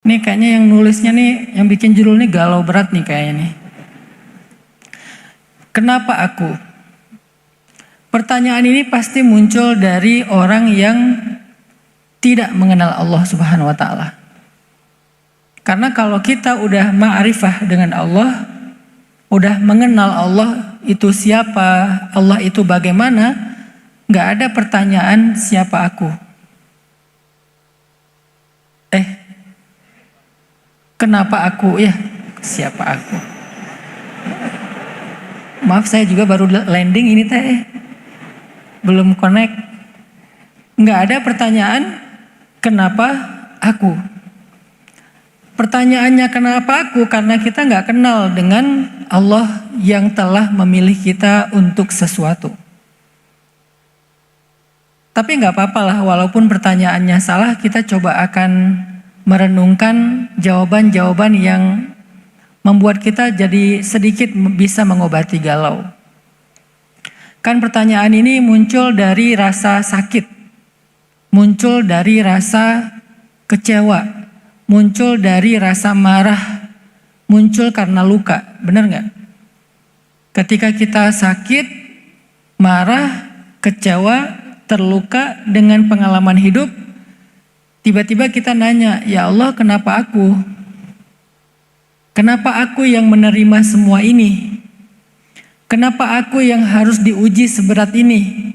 Nih kayaknya yang nulisnya nih, yang bikin judul nih galau berat nih kayaknya nih. Kenapa aku? Pertanyaan ini pasti muncul dari orang yang tidak mengenal Allah Subhanahu wa Ta'ala. Karena kalau kita udah ma'rifah dengan Allah, udah mengenal Allah itu siapa, Allah itu bagaimana, nggak ada pertanyaan siapa aku. Kenapa aku ya? Siapa aku? Maaf saya juga baru landing ini teh. Belum connect. Nggak ada pertanyaan kenapa aku. Pertanyaannya kenapa aku? Karena kita nggak kenal dengan Allah yang telah memilih kita untuk sesuatu. Tapi nggak apa-apa lah, walaupun pertanyaannya salah, kita coba akan merenungkan jawaban-jawaban yang membuat kita jadi sedikit bisa mengobati galau. Kan pertanyaan ini muncul dari rasa sakit, muncul dari rasa kecewa, muncul dari rasa marah, muncul karena luka, benar nggak? Ketika kita sakit, marah, kecewa, terluka dengan pengalaman hidup, tiba-tiba kita nanya, ya Allah kenapa aku? Kenapa aku yang menerima semua ini? Kenapa aku yang harus diuji seberat ini?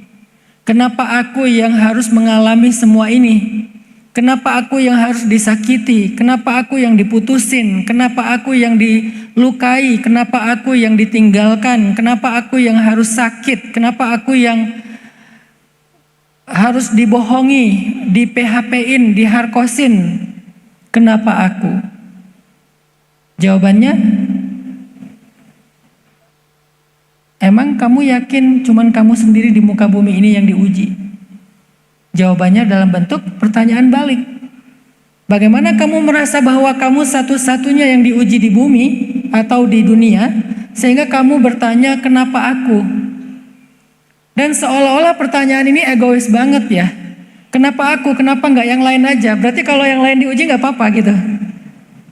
Kenapa aku yang harus mengalami semua ini? Kenapa aku yang harus disakiti? Kenapa aku yang diputusin? Kenapa aku yang dilukai? Kenapa aku yang ditinggalkan? Kenapa aku yang harus sakit? Kenapa aku yang harus dibohongi, di PHP-in, diharkosin? Kenapa aku? Jawabannya, emang kamu yakin cuman kamu sendiri di muka bumi ini yang diuji? Jawabannya dalam bentuk pertanyaan balik. Bagaimana kamu merasa bahwa kamu satu-satunya yang diuji di bumi atau di dunia, sehingga kamu bertanya kenapa aku? Dan seolah-olah pertanyaan ini egois banget ya. Kenapa aku? Kenapa nggak yang lain aja? Berarti kalau yang lain diuji nggak apa-apa gitu.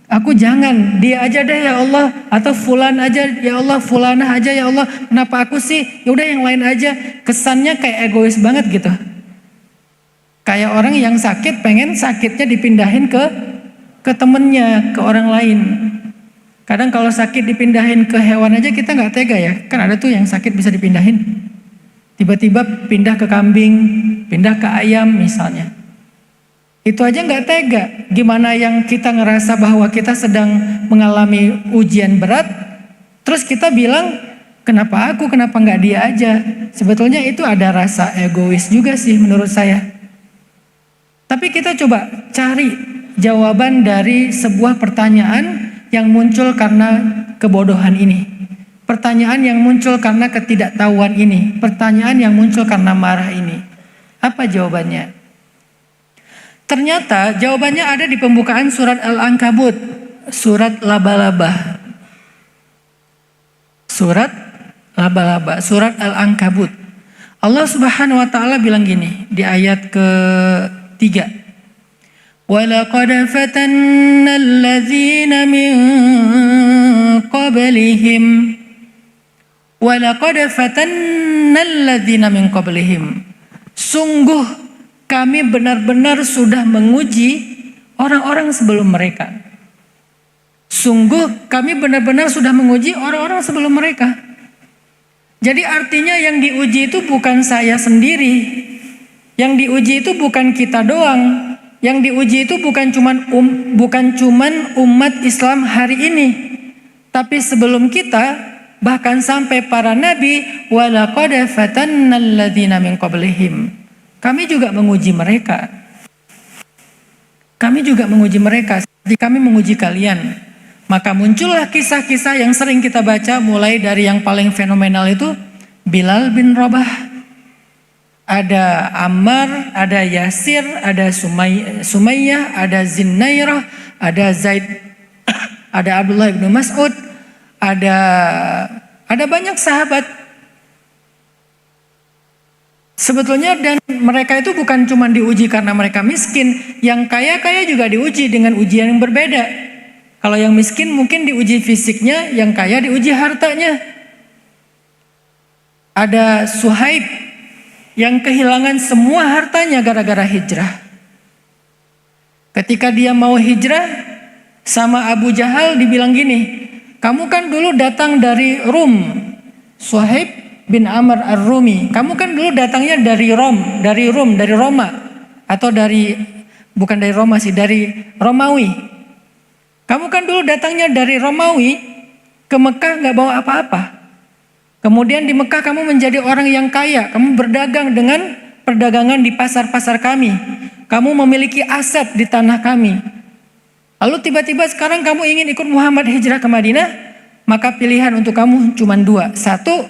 Aku jangan, dia aja deh ya Allah, atau fulan aja ya Allah, fulanah aja ya Allah. Kenapa aku sih? Ya udah yang lain aja. Kesannya kayak egois banget gitu. Kayak orang yang sakit pengen sakitnya dipindahin ke temennya, ke orang lain. Kadang kalau sakit dipindahin ke hewan aja kita nggak tega ya. Kan ada tuh yang sakit bisa dipindahin. Tiba-tiba pindah ke kambing, pindah ke ayam misalnya. Itu aja nggak tega. Gimana yang kita ngerasa bahwa kita sedang mengalami ujian berat, terus kita bilang, kenapa aku, kenapa nggak dia aja? Sebetulnya itu ada rasa egois juga sih menurut saya. Tapi kita coba cari jawaban dari sebuah pertanyaan yang muncul karena kebodohan ini. Pertanyaan yang muncul karena ketidaktahuan ini. Pertanyaan yang muncul karena marah ini. Apa jawabannya? Ternyata jawabannya ada di pembukaan surat Al-Ankabut, surat laba-laba. Surat laba-laba, surat Al-Ankabut. Allah Subhanahu wa Ta'ala bilang gini di ayat ke-3. وَلَقَدْ فَتَنَّ الَّذِينَ مِنْ قَبْلِهِمْ وَلَقَدْ فَتَنَّ الَّذِينَ مِنْ قَبْلِهِمْ. Sungguh kami benar-benar sudah menguji orang-orang sebelum mereka. Sungguh kami benar-benar sudah menguji orang-orang sebelum mereka. Jadi artinya yang diuji itu bukan saya sendiri. Yang diuji itu bukan kita doang. Yang diuji itu bukan cuman umat Islam hari ini. Tapi sebelum kita, bahkan sampai para nabi, walaqad fatannal ladzina min qablihim. Kami juga menguji mereka. Kami juga menguji mereka. Jadi kami menguji kalian. Maka muncullah kisah-kisah yang sering kita baca, mulai dari yang paling fenomenal itu Bilal bin Rabah. Ada Ammar, ada Yasir, ada Sumayyah, ada Zinnairah, ada Zaid, ada Abdullah bin Mas'ud, ada banyak sahabat. Sebetulnya dan mereka itu bukan cuma diuji karena mereka miskin, yang kaya-kaya juga diuji dengan ujian yang berbeda. Kalau yang miskin mungkin diuji fisiknya, yang kaya diuji hartanya. Ada Suhaib yang kehilangan semua hartanya gara-gara hijrah. Ketika dia mau hijrah, sama Abu Jahal dibilang gini, kamu kan dulu datang dari Rum, Suhaib bin Amr Ar-Rumi. Kamu kan dulu datangnya dari Rom, dari Roma, atau bukan dari Roma sih, dari Romawi. Kamu kan dulu datangnya dari Romawi ke Mekah nggak bawa apa-apa. Kemudian di Mekah kamu menjadi orang yang kaya, kamu berdagang dengan perdagangan di pasar-pasar kami. Kamu memiliki aset di tanah kami. Lalu tiba-tiba sekarang kamu ingin ikut Muhammad hijrah ke Madinah, maka pilihan untuk kamu cuma dua. Satu,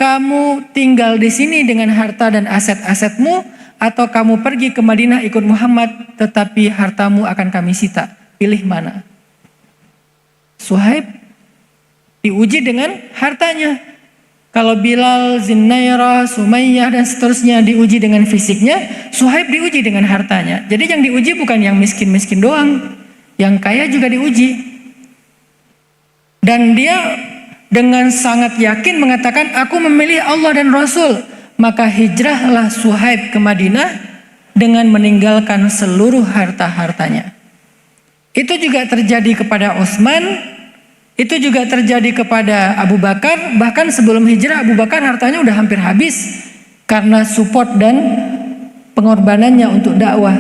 kamu tinggal di sini dengan harta dan aset-asetmu, atau kamu pergi ke Madinah ikut Muhammad, tetapi hartamu akan kami sita. Pilih mana? Suhaib diuji dengan hartanya. Kalau Bilal, Zinnairah, Sumayyah dan seterusnya diuji dengan fisiknya, Suhaib diuji dengan hartanya. Jadi yang diuji bukan yang miskin-miskin doang, yang kaya juga diuji. Dan dia dengan sangat yakin mengatakan, aku memilih Allah dan Rasul. Maka hijrahlah Suhaib ke Madinah dengan meninggalkan seluruh harta-hartanya. Itu juga terjadi kepada Utsman, itu juga terjadi kepada Abu Bakar. Bahkan sebelum hijrah Abu Bakar hartanya udah hampir habis karena support dan pengorbanannya untuk dakwah.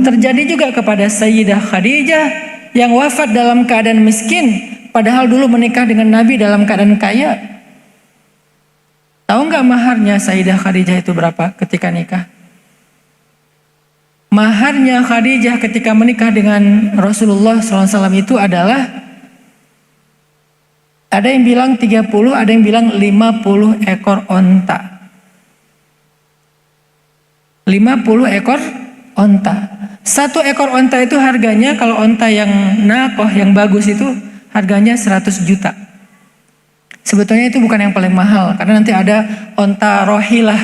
Terjadi juga kepada Sayyidah Khadijah yang wafat dalam keadaan miskin, padahal dulu menikah dengan Nabi dalam keadaan kaya. Tahu nggak maharnya Sayyidah Khadijah itu berapa ketika nikah? Maharnya Khadijah ketika menikah dengan Rasulullah SAW itu adalah, ada yang bilang 30, ada yang bilang 50 ekor onta. 50 ekor onta. Satu ekor onta itu harganya, kalau onta yang nakoh yang bagus itu harganya 100 juta. Sebetulnya itu bukan yang paling mahal, karena nanti ada onta rohilah,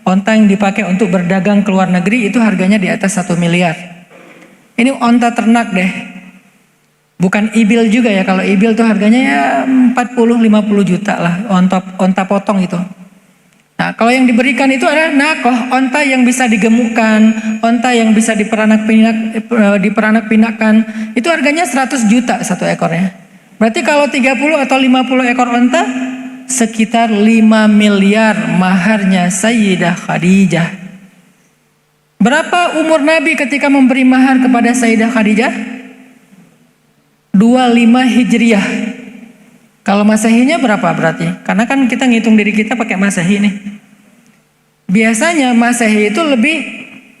onta yang dipakai untuk berdagang ke luar negeri, itu harganya di atas 1 miliar. Ini onta ternak deh, bukan ibil juga ya. Kalau ibil tuh harganya ya 40-50 juta lah, onta potong itu. Nah, kalau yang diberikan itu adalah nakoh, onta yang bisa digemukkan, onta yang bisa diperanak-pinakkan, itu harganya 100 juta satu ekornya. Berarti kalau 30 atau 50 ekor onta, sekitar 5 miliar maharnya Sayyidah Khadijah. Berapa umur Nabi ketika memberi mahar kepada Sayyidah Khadijah? 25 Hijriah. Kalau Masehinya berapa berarti? Karena kan kita ngitung diri kita pakai Masehi nih. Biasanya Masehi itu lebih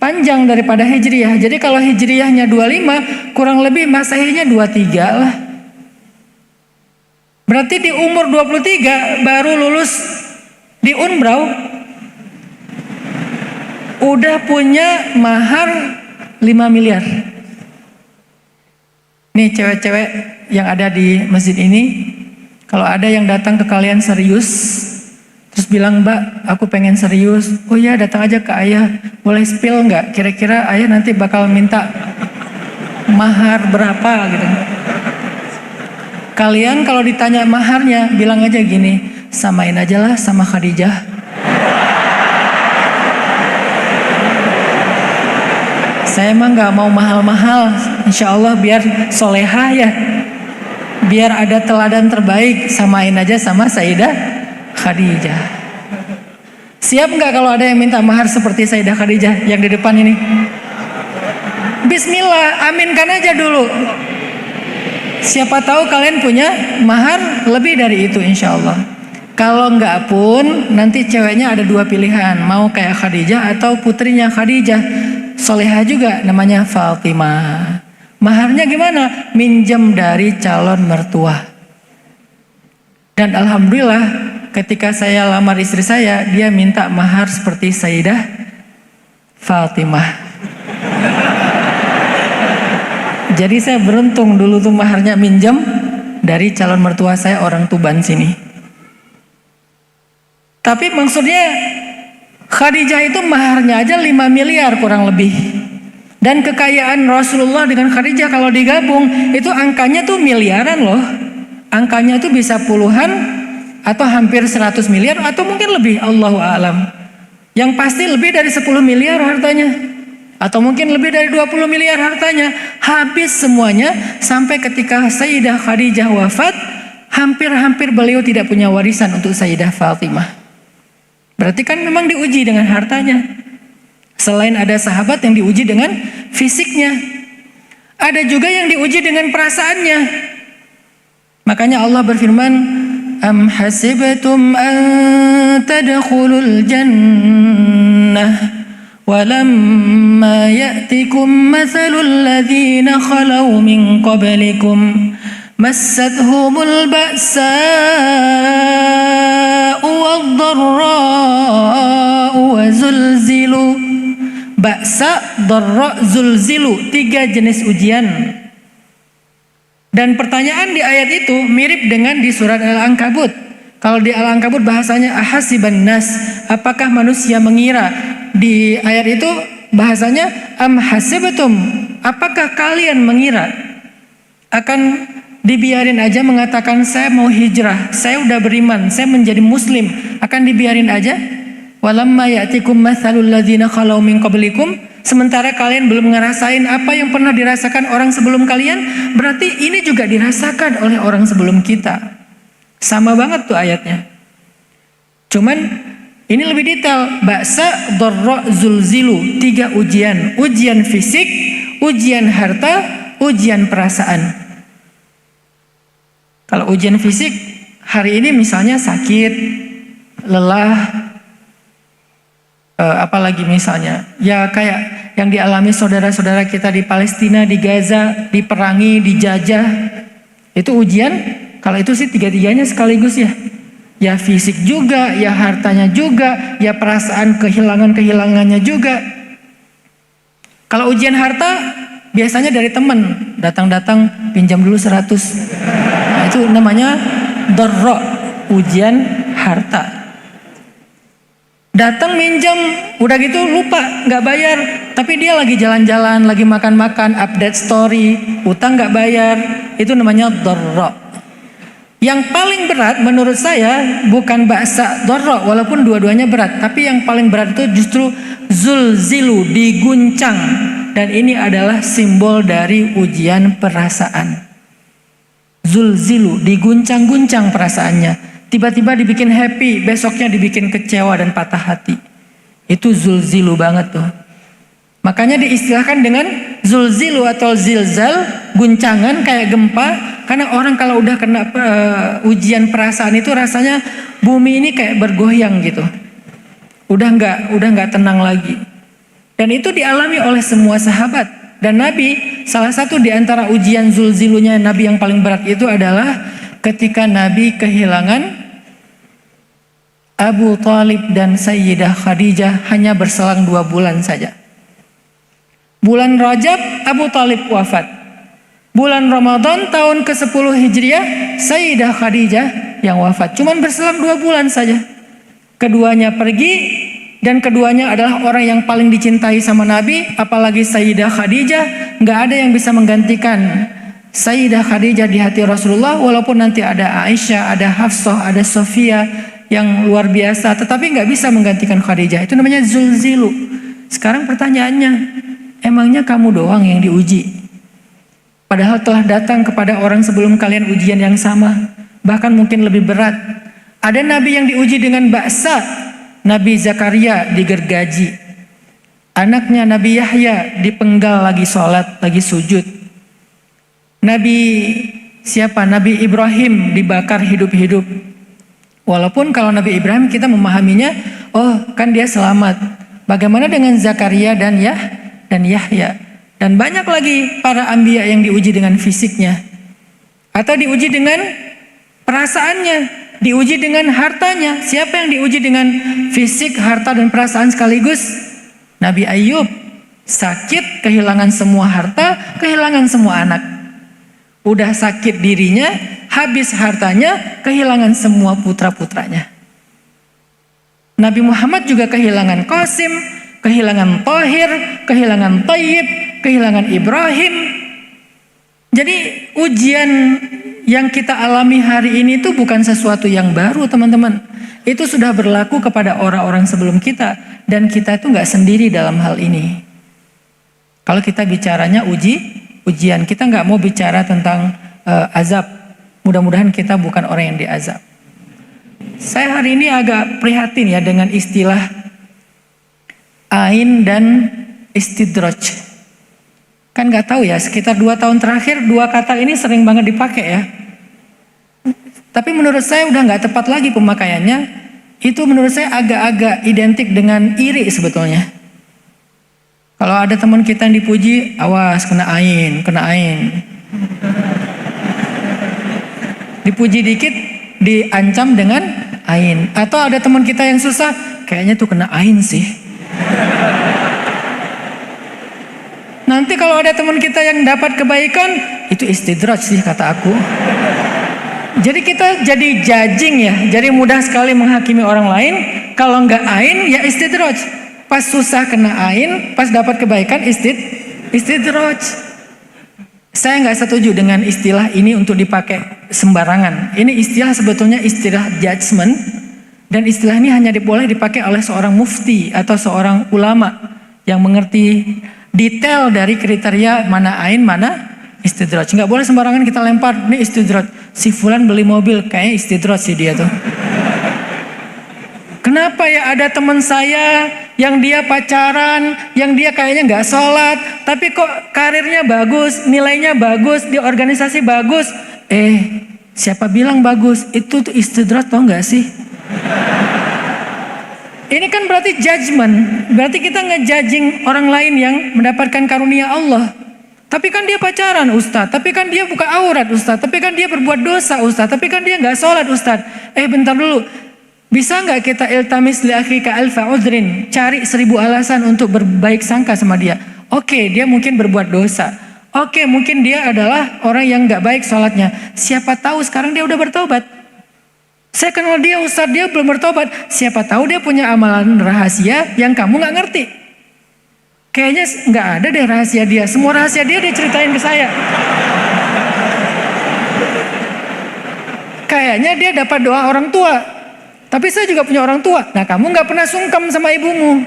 panjang daripada Hijriah. Jadi kalau Hijriahnya 25, kurang lebih Masehinya 23 lah. Berarti di umur 23 baru lulus di Unbrau, udah punya mahar 5 miliar. Nih cewek-cewek yang ada di masjid ini, kalau ada yang datang ke kalian serius, terus bilang, Mbak, aku pengen serius. Oh iya, datang aja ke ayah. Boleh spill nggak? Kira-kira ayah nanti bakal minta mahar berapa gitu. Kalian kalau ditanya maharnya, bilang aja gini, samain aja lah sama Khadijah. Saya emang nggak mau mahal-mahal, insya Allah biar solehah ya. Biar ada teladan terbaik, samain aja sama Sayyidah Khadijah. Siap nggak kalau ada yang minta mahar seperti Sayyidah Khadijah yang di depan ini? Bismillah, aminkan aja dulu. Siapa tahu kalian punya mahar lebih dari itu insya Allah. Kalau nggak pun, nanti ceweknya ada 2 pilihan, mau kayak Khadijah atau putrinya Khadijah, solehah juga, namanya Fatimah. Maharnya gimana? Minjem dari calon mertua. Dan alhamdulillah ketika saya lamar istri saya, dia minta mahar seperti Sayyidah Fatimah. Jadi saya beruntung dulu tuh maharnya minjem dari calon mertua saya orang Tuban sini. Tapi maksudnya Khadijah itu maharnya aja 5 miliar kurang lebih. Dan kekayaan Rasulullah dengan Khadijah kalau digabung itu angkanya tuh miliaran loh. Angkanya tuh bisa puluhan atau hampir 100 miliar atau mungkin lebih, Allahu a'lam. Yang pasti lebih dari 10 miliar hartanya. Atau mungkin lebih dari 20 miliar hartanya. Habis semuanya sampai ketika Sayyidah Khadijah wafat, hampir-hampir beliau tidak punya warisan untuk Sayyidah Fatimah. Berarti kan memang diuji dengan hartanya. Selain ada sahabat yang diuji dengan fisiknya, ada juga yang diuji dengan perasaannya. Makanya Allah berfirman, Am hasibtum an tadkhulul jannah walamma ya'tikum mathalul ladzina khalau min qablikum massathumul ba'sa'u wad-dharra'u wa zulzilu. Ba'sa, dharra, zulzilu, 3 jenis ujian. Dan pertanyaan di ayat itu mirip dengan di surat Al-Ankabut. Kalau di Al-Ankabut bahasanya ahasiban nas, apakah manusia mengira. Di ayat itu bahasanya am hasibtum, apakah kalian mengira akan dibiarin aja mengatakan saya mau hijrah, saya udah beriman, saya menjadi muslim, akan dibiarin aja? Walamma ya'tikum mathalul ladzina khalau min qablikum, sementara kalian belum ngerasain apa yang pernah dirasakan orang sebelum kalian, berarti ini juga dirasakan oleh orang sebelum kita. Sama banget tuh ayatnya. Cuman ini lebih detail. Ba'sa, dharra, zulzilu, 3 ujian. Ujian fisik, ujian harta, ujian perasaan. Kalau ujian fisik hari ini misalnya sakit, lelah, apalagi misalnya ya kayak yang dialami saudara-saudara kita di Palestina, di Gaza, diperangi, dijajah, itu ujian. Kalau itu sih 3-tiganya sekaligus ya. Ya fisik juga, ya hartanya juga, ya perasaan kehilangannya juga. Kalau ujian harta biasanya dari teman, datang-datang pinjam dulu 100. Nah, itu namanya dharra, ujian harta. Datang minjam, udah gitu lupa, nggak bayar. Tapi dia lagi jalan-jalan, lagi makan-makan, update story, utang nggak bayar. Itu namanya dharra. Yang paling berat menurut saya bukan ba'sa, dharra, walaupun dua-duanya berat. Tapi yang paling berat itu justru zulzilu, diguncang. Dan ini adalah simbol dari ujian perasaan. Zulzilu, diguncang-guncang perasaannya. Tiba-tiba dibikin happy, besoknya dibikin kecewa dan patah hati. Itu zulzilu banget tuh. Makanya diistilahkan dengan zulzilu atau zilzal, guncangan kayak gempa. Karena orang kalau udah kena ujian perasaan itu rasanya bumi ini kayak bergoyang gitu. Udah nggak tenang lagi. Dan itu dialami oleh semua sahabat. Dan Nabi, salah satu di antara ujian zulzilunya Nabi yang paling berat itu adalah ketika Nabi kehilangan Abu Thalib dan Sayyidah Khadijah hanya berselang 2 bulan saja. Bulan Rajab Abu Thalib wafat. Bulan Ramadan tahun ke-10 Hijriah Sayyidah Khadijah yang wafat. Cuman berselang 2 bulan saja. Keduanya pergi dan keduanya adalah orang yang paling dicintai sama Nabi. Apalagi Sayyidah Khadijah, gak ada yang bisa menggantikan Sayyidah Khadijah di hati Rasulullah. Walaupun nanti ada Aisyah, ada Hafsah, ada Sofia yang luar biasa, tetapi nggak bisa menggantikan Khadijah. Itu namanya zulzilu. Sekarang pertanyaannya, emangnya kamu doang yang diuji? Padahal telah datang kepada orang sebelum kalian ujian yang sama, bahkan mungkin lebih berat. Ada nabi yang diuji dengan ba'sa. Nabi Zakaria digergaji, anaknya Nabi Yahya dipenggal lagi sholat, lagi sujud. Nabi siapa? Nabi Ibrahim dibakar hidup-hidup. Walaupun kalau Nabi Ibrahim kita memahaminya, oh kan dia selamat. Bagaimana dengan Zakaria dan Yahya? Dan banyak lagi para anbiya yang diuji dengan fisiknya. Atau diuji dengan perasaannya, diuji dengan hartanya. Siapa yang diuji dengan fisik, harta, dan perasaan sekaligus? Nabi Ayub, sakit, kehilangan semua harta, kehilangan semua anak. Udah sakit dirinya, habis hartanya, kehilangan semua putra-putranya. Nabi Muhammad juga kehilangan Qasim, kehilangan Tahir, kehilangan Tayyib, kehilangan Ibrahim. Jadi ujian yang kita alami hari ini itu bukan sesuatu yang baru, teman-teman. Itu sudah berlaku kepada orang-orang sebelum kita, dan kita itu nggak sendiri dalam hal ini. Kalau kita bicaranya ujian, kita nggak mau bicara tentang azab. Mudah-mudahan kita bukan orang yang diazab. Saya hari ini agak prihatin ya dengan istilah ain dan istidraj. Kan nggak tahu ya, sekitar 2 tahun terakhir 2 kata ini sering banget dipakai ya. Tapi menurut saya udah nggak tepat lagi pemakaiannya. Itu menurut saya agak-agak identik dengan iri sebetulnya. Kalau ada teman kita yang dipuji, awas kena ain. Dipuji dikit, diancam dengan ain. Atau ada teman kita yang susah, kayaknya tuh kena ain sih. Nanti kalau ada teman kita yang dapat kebaikan, itu istidraj sih kata aku. Jadi kita jadi judging ya, jadi mudah sekali menghakimi orang lain. Kalau nggak ain ya istidraj. Pas susah kena ain, pas dapat kebaikan istidraj. Saya nggak setuju dengan istilah ini untuk dipakai sembarangan. Ini istilah sebetulnya istilah judgment, dan istilah ini hanya boleh dipakai oleh seorang mufti atau seorang ulama yang mengerti detail dari kriteria mana ain, mana istidraj. Nggak boleh sembarangan kita lempar, ini istidraj. Si fulan beli mobil, kayaknya istidraj sih dia tuh. Kenapa ya ada teman saya yang dia pacaran, yang dia kayaknya nggak sholat, tapi kok karirnya bagus, nilainya bagus, di organisasi bagus. Siapa bilang bagus? Itu tuh istidraj, tau nggak sih? Ini kan berarti judgment, berarti kita ngejudging orang lain yang mendapatkan karunia Allah. Tapi kan dia pacaran Ustadz, tapi kan dia buka aurat Ustadz, tapi kan dia berbuat dosa Ustadz, tapi kan dia nggak sholat Ustadz. Bentar dulu, bisa nggak kita iltamis li akhika alfa udrin, cari 1000 alasan untuk berbaik sangka sama dia. Oke, dia mungkin berbuat dosa. Oke, mungkin dia adalah orang yang nggak baik sholatnya. Siapa tahu sekarang dia udah bertobat. Saya kenal dia Ustadz, dia belum bertobat. Siapa tahu dia punya amalan rahasia yang kamu nggak ngerti. Kayaknya nggak ada deh rahasia dia. Semua rahasia dia ceritain ke saya. Kayaknya dia dapat doa orang tua. Tapi saya juga punya orang tua. Nah, kamu nggak pernah sungkem sama ibumu.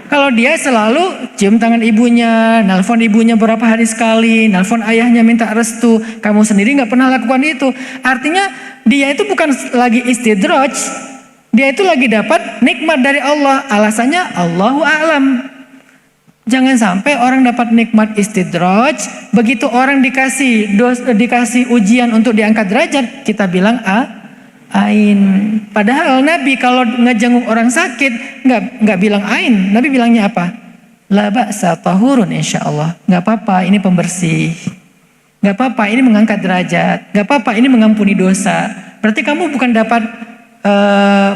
Kalau dia selalu cium tangan ibunya, nelpon ibunya beberapa hari sekali, nelpon ayahnya minta restu, kamu sendiri nggak pernah lakukan itu. Artinya dia itu bukan lagi istidraj, dia itu lagi dapat nikmat dari Allah. Alasannya Allahu a'lam. Jangan sampai orang dapat nikmat istidraj, begitu orang dikasih ujian untuk diangkat derajat, kita bilang ain. Padahal Nabi kalau ngejenguk orang sakit nggak bilang ain. Nabi bilangnya apa? La ba'sa tahurun insyaallah. Nggak apa-apa, ini pembersih. Nggak apa-apa, ini mengangkat derajat. Nggak apa-apa, ini mengampuni dosa. Berarti kamu bukan dapat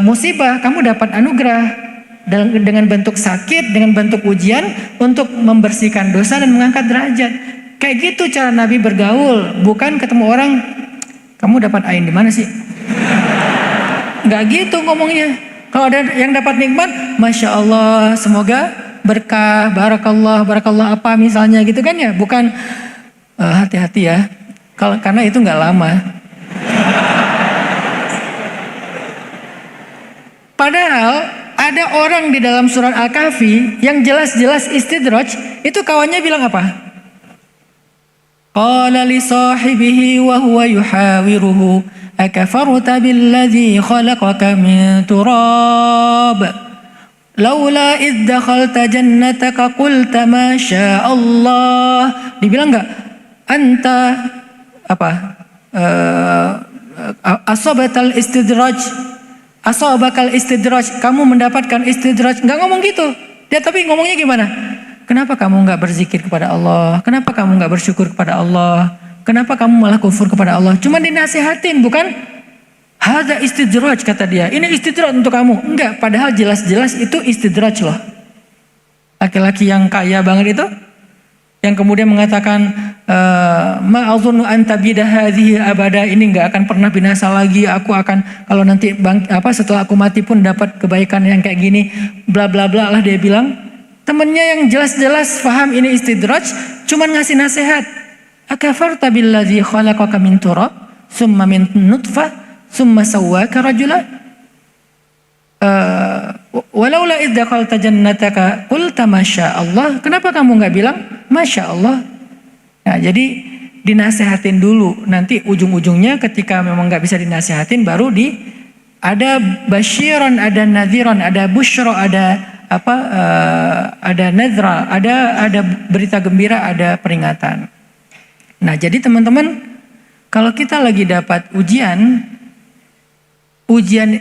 musibah, kamu dapat anugerah. Dengan bentuk sakit, dengan bentuk ujian untuk membersihkan dosa dan mengangkat derajat. Kayak gitu cara Nabi bergaul, bukan ketemu orang, kamu dapat ain di mana sih? Nggak gitu ngomongnya. Kalau ada yang dapat nikmat, Masya Allah, semoga berkah, barakallah apa misalnya gitu kan ya. Bukan hati-hati ya, karena itu nggak lama. Padahal ada orang di dalam surat Al-Kahfi yang jelas-jelas istidraj, itu kawannya bilang apa? Qala li sahibihi wa huwa yuhawiruhu akafarta billadhi khalaqaka min turab laula idh dakhalta jannataka qulta ma syaa Allah. Dibilang enggak? Anta apa? Asabatal istidraj. Asabakal istidraj, kamu mendapatkan istidraj. Nggak ngomong gitu. Dia tapi ngomongnya gimana? Kenapa kamu nggak berzikir kepada Allah? Kenapa kamu nggak bersyukur kepada Allah? Kenapa kamu malah kufur kepada Allah? Cuma dinasihatin, bukan? Hadza istidraj kata dia. Ini istidraj untuk kamu. Enggak, padahal jelas-jelas itu istidraj loh. Laki-laki yang kaya banget itu, yang kemudian mengatakan ma'azunnu an tabida hadhihi abada, ini nggak akan pernah binasa lagi, aku akan kalau nanti setelah aku mati pun dapat kebaikan yang kayak gini, bla bla bla lah dia bilang. Temennya yang jelas-jelas paham ini istidraj cuman ngasih nasihat. Akafarta billadzi khalaqaka min turab summa min nutfah summa sawwaka rajula walaula idz dakhalta jannataka qulta masya Allah, kenapa kamu nggak bilang masya Allah? Nah, jadi dinasehatin dulu, nanti ujung-ujungnya ketika memang nggak bisa dinasehatin baru ada basyiran, ada nadhiran, ada busyra, ada nadra, ada berita gembira, ada peringatan. Nah, jadi teman-teman, kalau kita lagi dapat ujian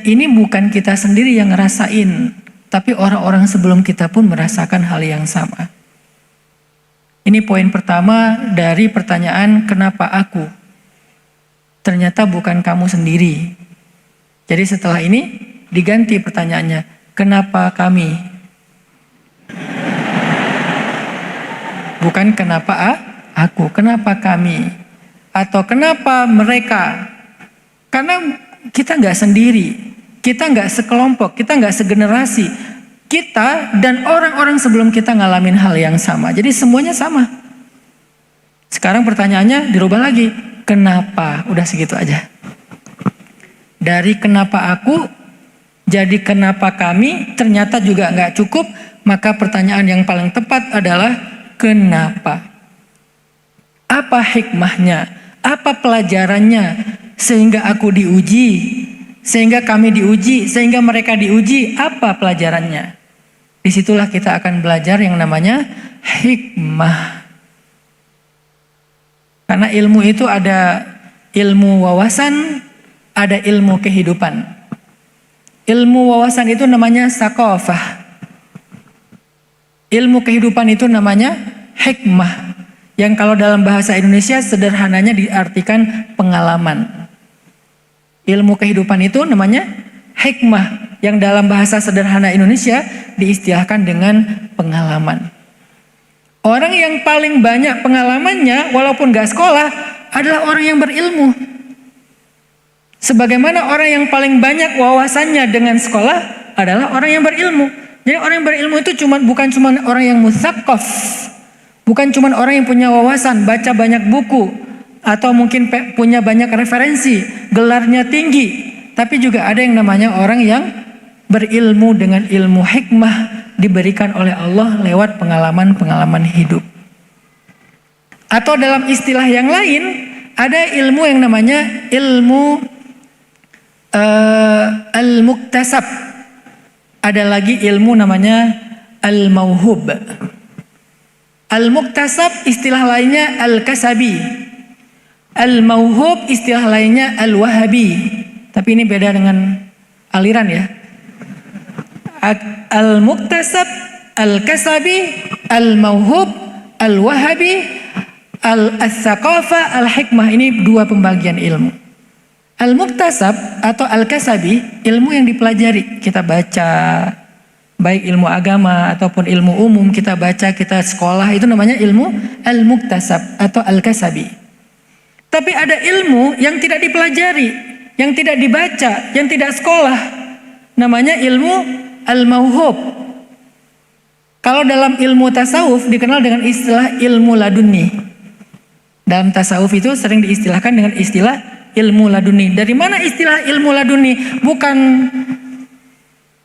ini bukan kita sendiri yang ngerasain, tapi orang-orang sebelum kita pun merasakan hal yang sama. Ini poin pertama dari pertanyaan kenapa aku? Ternyata bukan kamu sendiri. Jadi setelah ini diganti pertanyaannya, kenapa kami? Bukan kenapa aku, kenapa kami? Atau kenapa mereka? Karena kita nggak sendiri, kita nggak sekelompok, kita nggak segenerasi. Kita dan orang-orang sebelum kita ngalamin hal yang sama. Jadi semuanya sama. Sekarang pertanyaannya dirubah lagi. Kenapa? Udah segitu aja. Dari kenapa aku, jadi kenapa kami, ternyata juga nggak cukup. Maka pertanyaan yang paling tepat adalah kenapa? Apa hikmahnya? Apa pelajarannya? Sehingga aku diuji, sehingga kami diuji, sehingga mereka diuji, apa pelajarannya? Disitulah kita akan belajar yang namanya hikmah. Karena ilmu itu ada ilmu wawasan, ada ilmu kehidupan. Ilmu wawasan itu namanya saqafah. Ilmu kehidupan itu namanya hikmah. Yang kalau dalam bahasa Indonesia sederhananya diartikan pengalaman. Ilmu kehidupan itu namanya hikmah. Yang dalam bahasa sederhana Indonesia diistilahkan dengan pengalaman. Orang yang paling banyak pengalamannya walaupun gak sekolah adalah orang yang berilmu. Sebagaimana orang yang paling banyak wawasannya dengan sekolah adalah orang yang berilmu. Jadi orang yang berilmu itu bukan cuma orang yang mutsaqaf, bukan cuma orang yang punya wawasan, baca banyak buku, atau mungkin punya banyak referensi, gelarnya tinggi. Tapi juga ada yang namanya orang yang berilmu dengan ilmu hikmah diberikan oleh Allah lewat pengalaman-pengalaman hidup. Atau dalam istilah yang lain, ada ilmu yang namanya ilmu al-muktasab. Ada lagi ilmu namanya al-mauhub. Al-muktasab istilah lainnya al-kasabi. Al-mauhub istilah lainnya al-wahabi. Tapi ini beda dengan aliran ya. Al-muktasab, al-kasabi, al-mauhub, al-wahabi, al-thaqafah, al-hikmah. Ini dua pembagian ilmu. Al-muktasab atau al-kasabi, ilmu yang dipelajari, kita baca, baik ilmu agama ataupun ilmu umum, kita baca, kita sekolah, itu namanya ilmu al-muktasab atau al-kasabi. Tapi ada ilmu yang tidak dipelajari, yang tidak dibaca, yang tidak sekolah, namanya ilmu al-mauhub. Kalau dalam ilmu tasawuf dikenal dengan istilah ilmu laduni. Dalam tasawuf itu sering diistilahkan dengan istilah ilmu laduni. Dari mana istilah ilmu laduni? Bukan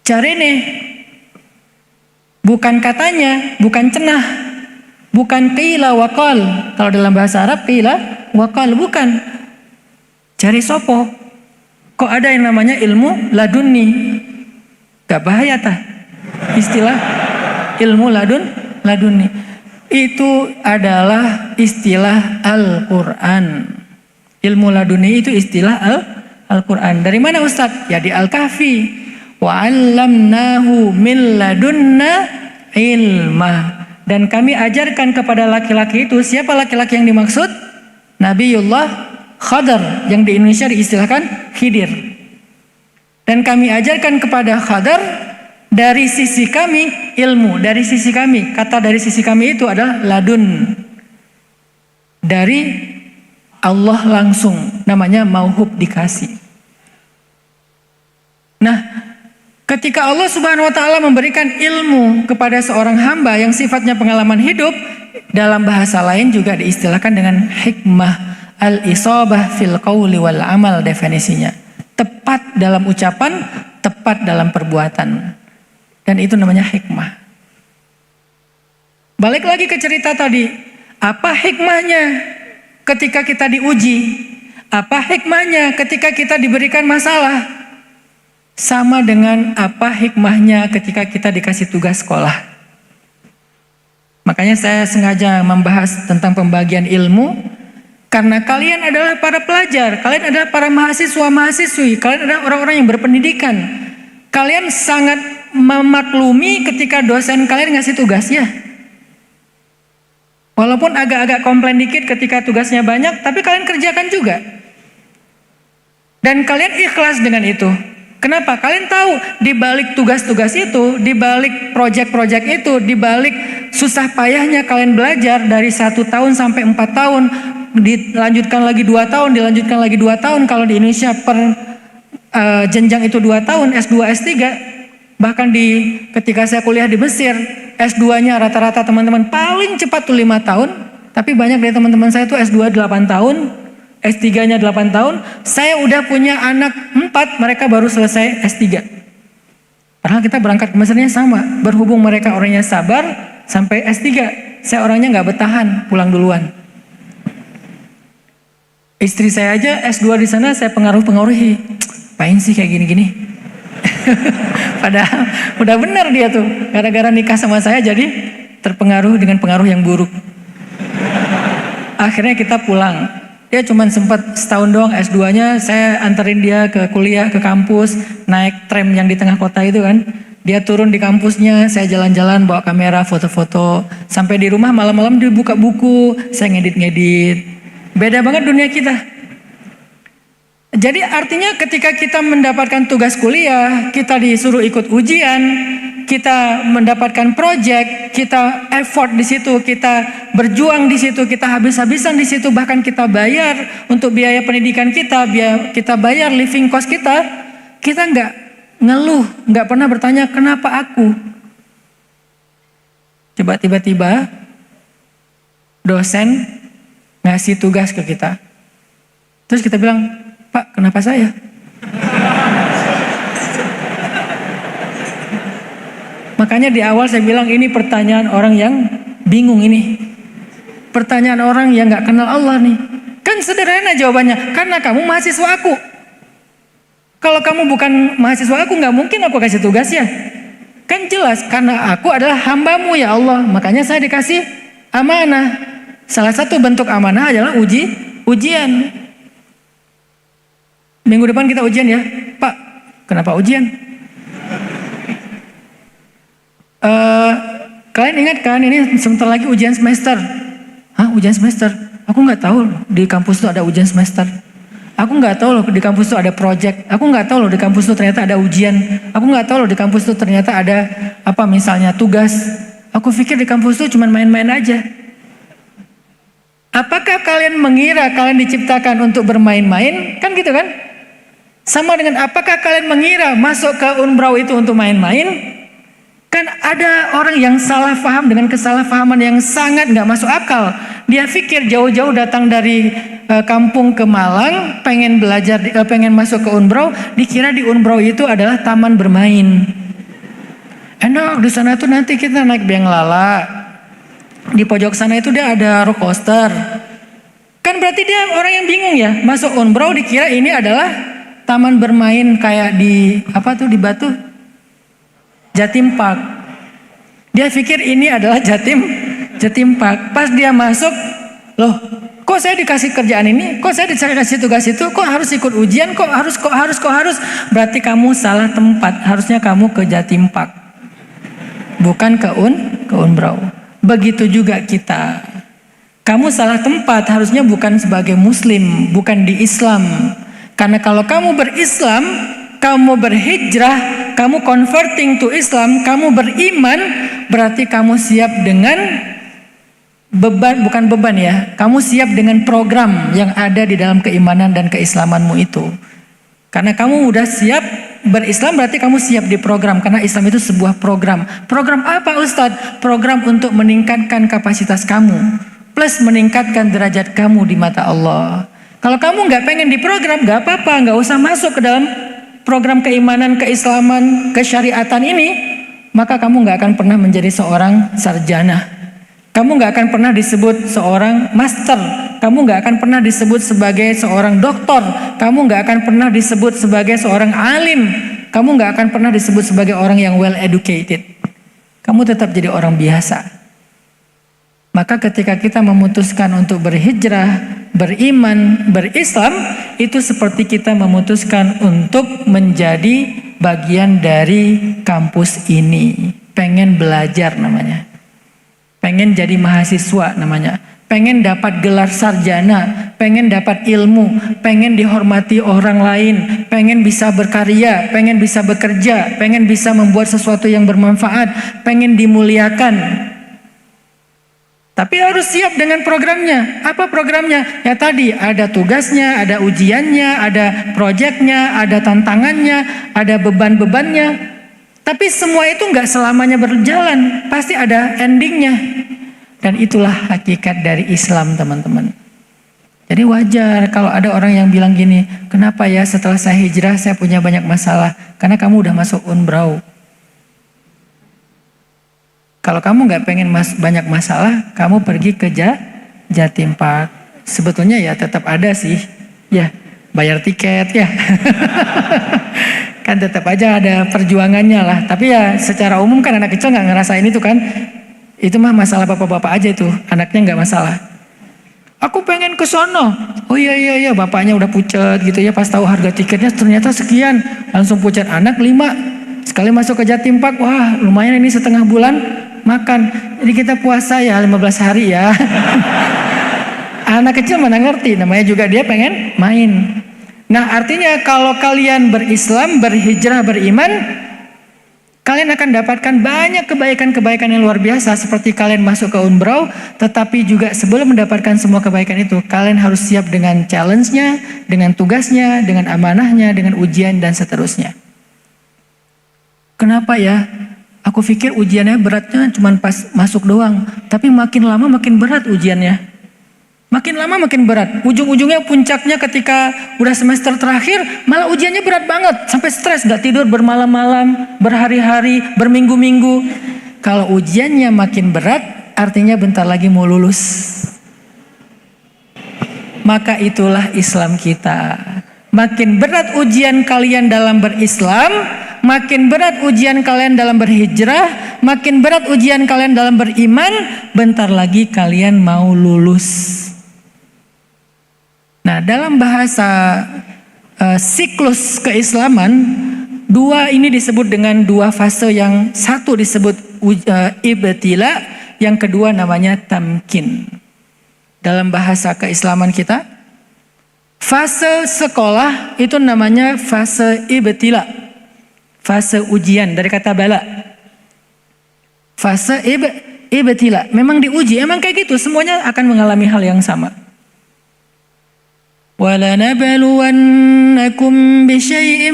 carene, bukan katanya, bukan cenah, bukan qila wa qal. Kalau dalam bahasa Arab qila wa qal, bukan. Cari sopo. Kok ada yang namanya ilmu laduni? Gak bahaya tah? Istilah ilmu laduni. Itu adalah istilah Al-Quran. Ilmu laduni itu istilah Al-Quran. Dari mana Ustadz? Ya di Al-Kahfi. Wa 'allamnahu min ladunna ilma. Dan kami ajarkan kepada laki-laki itu, siapa laki-laki yang dimaksud? Nabiullah Khadar, yang di Indonesia diistilahkan Khidir. Dan kami ajarkan kepada Khadar dari sisi kami ilmu, dari sisi kami. Kata dari sisi kami itu adalah ladun. dari Allah langsung, namanya mauhub, dikasih. Nah, ketika Allah Subhanahu wa taala memberikan ilmu kepada seorang hamba yang sifatnya pengalaman hidup, dalam bahasa lain juga diistilahkan dengan hikmah, al-isabah fil qauli wal amal, definisinya. Tepat dalam ucapan, tepat dalam perbuatan. Dan itu namanya hikmah. Balik lagi ke cerita tadi, apa hikmahnya ketika kita diuji? Apa hikmahnya ketika kita diberikan masalah? Sama dengan apa hikmahnya ketika kita dikasih tugas sekolah. Makanya saya sengaja membahas tentang pembagian ilmu, karena kalian adalah para pelajar, kalian adalah para mahasiswa-mahasiswi, kalian adalah orang-orang yang berpendidikan. Kalian sangat memaklumi ketika dosen kalian ngasih tugas, ya. Walaupun agak-agak komplain dikit ketika tugasnya banyak, tapi kalian kerjakan juga. Dan kalian ikhlas dengan itu. Kenapa? Kalian tahu di balik tugas-tugas itu, di balik proyek-proyek itu, di balik susah payahnya kalian belajar dari 1 tahun sampai 4 tahun, dilanjutkan lagi 2 tahun, dilanjutkan lagi 2 tahun. Kalau di Indonesia per jenjang itu 2 tahun, S2, S3. Bahkan ketika saya kuliah di Mesir, S2-nya rata-rata teman-teman paling cepat tuh 5 tahun. Tapi banyak dari teman-teman saya tuh S2 8 tahun, S3-nya 8 tahun. Saya udah punya anak 4, mereka baru selesai S3. Padahal kita berangkat ke Mesirnya sama. Berhubung mereka orangnya sabar, sampai S3. Saya orangnya nggak bertahan, pulang duluan. Istri saya aja S2 di sana saya pengaruhi. Apain sih kayak gini-gini? Padahal udah benar dia tuh. Gara-gara nikah sama saya jadi terpengaruh dengan pengaruh yang buruk. Akhirnya kita pulang. Dia cuma sempat setahun doang S2-nya, saya anterin dia ke kuliah, ke kampus, naik tram yang di tengah kota itu kan. Dia turun di kampusnya, saya jalan-jalan bawa kamera, foto-foto. Sampai di rumah malam-malam dia buka buku, saya ngedit-ngedit. Beda banget dunia kita. Jadi artinya ketika kita mendapatkan tugas kuliah, kita disuruh ikut ujian, kita mendapatkan proyek, kita effort di situ, kita berjuang di situ, kita habis-habisan di situ, bahkan kita bayar untuk biaya pendidikan kita bayar living cost kita nggak ngeluh, nggak pernah bertanya kenapa aku. Coba tiba-tiba dosen ngasih tugas ke kita, terus kita bilang, Pak, kenapa saya? Makanya di awal saya bilang ini pertanyaan orang yang bingung ini. Pertanyaan orang yang gak kenal Allah nih. Kan sederhana jawabannya, karena kamu mahasiswa aku. Kalau kamu bukan mahasiswa aku, gak mungkin aku kasih tugas ya. Kan jelas, karena aku adalah hambamu ya Allah. Makanya saya dikasih amanah. Salah satu bentuk amanah adalah ujian. Minggu depan kita ujian ya. Pak, kenapa ujian? Kalian ingat kan ini sebentar lagi ujian semester. Hah, ujian semester? Aku nggak tahu di kampus itu ada ujian semester. Aku nggak tahu loh di kampus itu ada project. Aku nggak tahu loh di kampus itu ternyata ada ujian. Aku nggak tahu loh di kampus itu ternyata ada apa misalnya tugas. Aku pikir di kampus itu cuma main-main aja. Apakah kalian mengira kalian diciptakan untuk bermain-main? Kan gitu kan? Sama dengan apakah kalian mengira masuk ke Unbrau itu untuk main-main? Kan ada orang yang salah paham dengan kesalahpahaman yang sangat gak masuk akal. Dia pikir jauh-jauh datang dari kampung ke Malang, pengen belajar, pengen masuk ke Unbrau, dikira di Unbrau itu adalah taman bermain. Enak, di sana tuh nanti kita naik biang lala. Di pojok sana itu dia ada roller coaster. Kan berarti dia orang yang bingung ya, masuk Unbrau dikira ini adalah taman bermain kayak di di Batu, Jatim Park. Dia pikir ini adalah Jatim Park. Pas dia masuk, loh, kok saya dikasih kerjaan ini? Kok saya dikasih tugas itu? Kok harus ikut ujian? Kok harus? Berarti kamu salah tempat. Harusnya kamu ke Jatim Park, bukan ke Unbrau. Begitu juga kita. Kamu salah tempat. Harusnya bukan sebagai Muslim, bukan di Islam. Karena kalau kamu berislam, kamu berhijrah, kamu converting to Islam, kamu beriman, berarti kamu siap dengan beban, bukan beban ya, kamu siap dengan program yang ada di dalam keimanan dan keislamanmu itu. Karena kamu udah siap berislam, berarti kamu siap di program. Karena Islam itu sebuah program. Program apa Ustadz? Program untuk meningkatkan kapasitas kamu, plus meningkatkan derajat kamu di mata Allah. Kalau kamu nggak pengen di program, nggak apa-apa, nggak usah masuk ke dalam program keimanan, keislaman, kesyariatan ini, maka kamu nggak akan pernah menjadi seorang sarjana. Kamu nggak akan pernah disebut seorang master. Kamu nggak akan pernah disebut sebagai seorang doktor. Kamu nggak akan pernah disebut sebagai seorang alim. Kamu nggak akan pernah disebut sebagai orang yang well educated. Kamu tetap jadi orang biasa. Maka ketika kita memutuskan untuk berhijrah, beriman, berislam, itu seperti kita memutuskan untuk menjadi bagian dari kampus ini. Pengen belajar namanya. Pengen jadi mahasiswa namanya, pengen dapat gelar sarjana, pengen dapat ilmu, pengen dihormati orang lain, pengen bisa berkarya, pengen bisa bekerja, pengen bisa membuat sesuatu yang bermanfaat, pengen dimuliakan. Tapi harus siap dengan programnya. Apa programnya? Ya tadi ada tugasnya, ada ujiannya, ada proyeknya, ada tantangannya, ada beban-bebannya. Tapi semua itu nggak selamanya berjalan, pasti ada endingnya. Dan itulah hakikat dari Islam, teman-teman. Jadi wajar kalau ada orang yang bilang gini, kenapa ya setelah saya hijrah saya punya banyak masalah? Karena kamu udah masuk unbrau. Kalau kamu nggak pengen banyak masalah, kamu pergi ke Jatim Park. Sebetulnya ya tetap ada sih, ya bayar tiket ya. Kan tetap aja ada perjuangannya lah. Tapi ya secara umum kan anak kecil nggak ngerasain itu kan. Itu mah masalah bapak-bapak aja itu. Anaknya nggak masalah. Aku pengen ke sono. Oh iya bapaknya udah pucat gitu ya. Pas tahu harga tiketnya ternyata sekian. Langsung pucat anak 5. Sekali masuk ke Jatim Park. Wah lumayan ini setengah bulan makan. Jadi kita puasa ya 15 hari ya. Anak kecil mana ngerti. Namanya juga dia pengen main. Nah artinya kalau kalian berislam, berhijrah, beriman, kalian akan dapatkan banyak kebaikan-kebaikan yang luar biasa. Seperti kalian masuk ke unbrau, tetapi juga sebelum mendapatkan semua kebaikan itu, kalian harus siap dengan challenge-nya, dengan tugasnya, dengan amanahnya, dengan ujian dan seterusnya. Kenapa ya? Aku pikir ujiannya beratnya cuma pas masuk doang, tapi makin lama makin berat ujiannya. Makin lama makin berat. Ujung-ujungnya puncaknya ketika udah semester terakhir, malah ujiannya berat banget. Sampai stres, gak tidur bermalam-malam, berhari-hari, berminggu-minggu. Kalau ujiannya makin berat, artinya bentar lagi mau lulus. Maka itulah Islam kita. Makin berat ujian kalian dalam berislam, makin berat ujian kalian dalam berhijrah, makin berat ujian kalian dalam beriman, bentar lagi kalian mau lulus. Nah, dalam bahasa siklus keislaman, dua ini disebut dengan dua fase, yang satu disebut ibtila, yang kedua namanya tamkin. Dalam bahasa keislaman kita, fase sekolah itu namanya fase ibtila, fase ujian dari kata bala. Fase ibtila, memang diuji, emang kayak gitu, semuanya akan mengalami hal yang sama. وَلَنَبْلُوَنَّكُمْ بِشَيْءٍ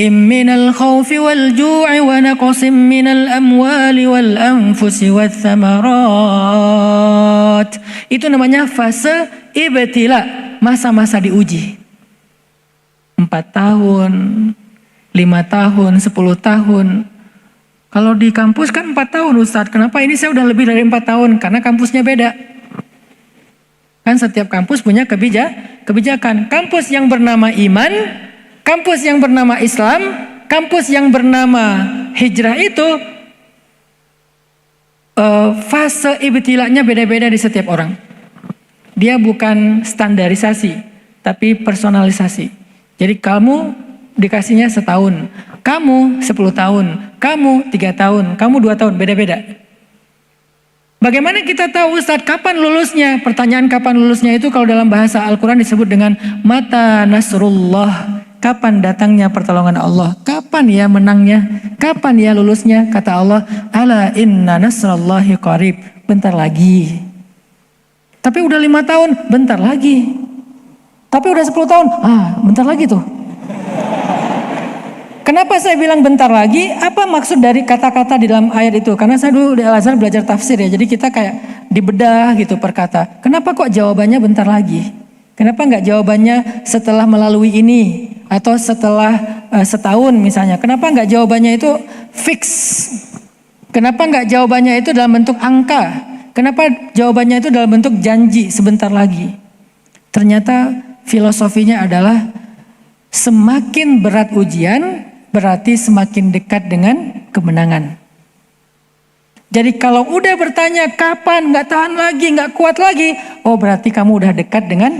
مِّنَ الْخَوْفِ وَالْجُوعِ وَنَقْصٍ مِّنَ الْأَمْوَالِ وَالْأَنفُسِ وَالثَّمَرَاتِ. Itu namanya fase ibtila, masa-masa diuji. 4 tahun, 5 tahun, 10 tahun. Kalau di kampus kan 4 tahun Ustadz, kenapa ini saya udah lebih dari 4 tahun? Karena kampusnya beda. Kan setiap kampus punya kebijakan. Kampus yang bernama iman, kampus yang bernama Islam, kampus yang bernama hijrah itu fase ibtilanya beda-beda di setiap orang. Dia bukan standarisasi, tapi personalisasi. Jadi kamu dikasihnya setahun, kamu 10 tahun, kamu 3 tahun, kamu 2 tahun, beda-beda. Bagaimana kita tahu Ustadz kapan lulusnya? Pertanyaan kapan lulusnya itu kalau dalam bahasa Al-Quran disebut dengan mata nasrullah. Kapan datangnya pertolongan Allah? Kapan ya menangnya? Kapan ya lulusnya? Kata Allah, ala inna nasrallahi qarib. Bentar lagi. Tapi udah 5 tahun, bentar lagi. Tapi udah 10 tahun, bentar lagi tuh. Kenapa saya bilang bentar lagi? Apa maksud dari kata-kata di dalam ayat itu? Karena saya dulu di Al-Azhar belajar tafsir ya, jadi kita kayak dibedah gitu per kata. Kenapa kok jawabannya bentar lagi? Kenapa nggak jawabannya setelah melalui ini? Atau setelah setahun misalnya? Kenapa nggak jawabannya itu fix? Kenapa nggak jawabannya itu dalam bentuk angka? Kenapa jawabannya itu dalam bentuk janji sebentar lagi? Ternyata filosofinya adalah semakin berat ujian, berarti semakin dekat dengan kemenangan. Jadi kalau udah bertanya kapan, nggak tahan lagi, nggak kuat lagi, oh berarti kamu udah dekat dengan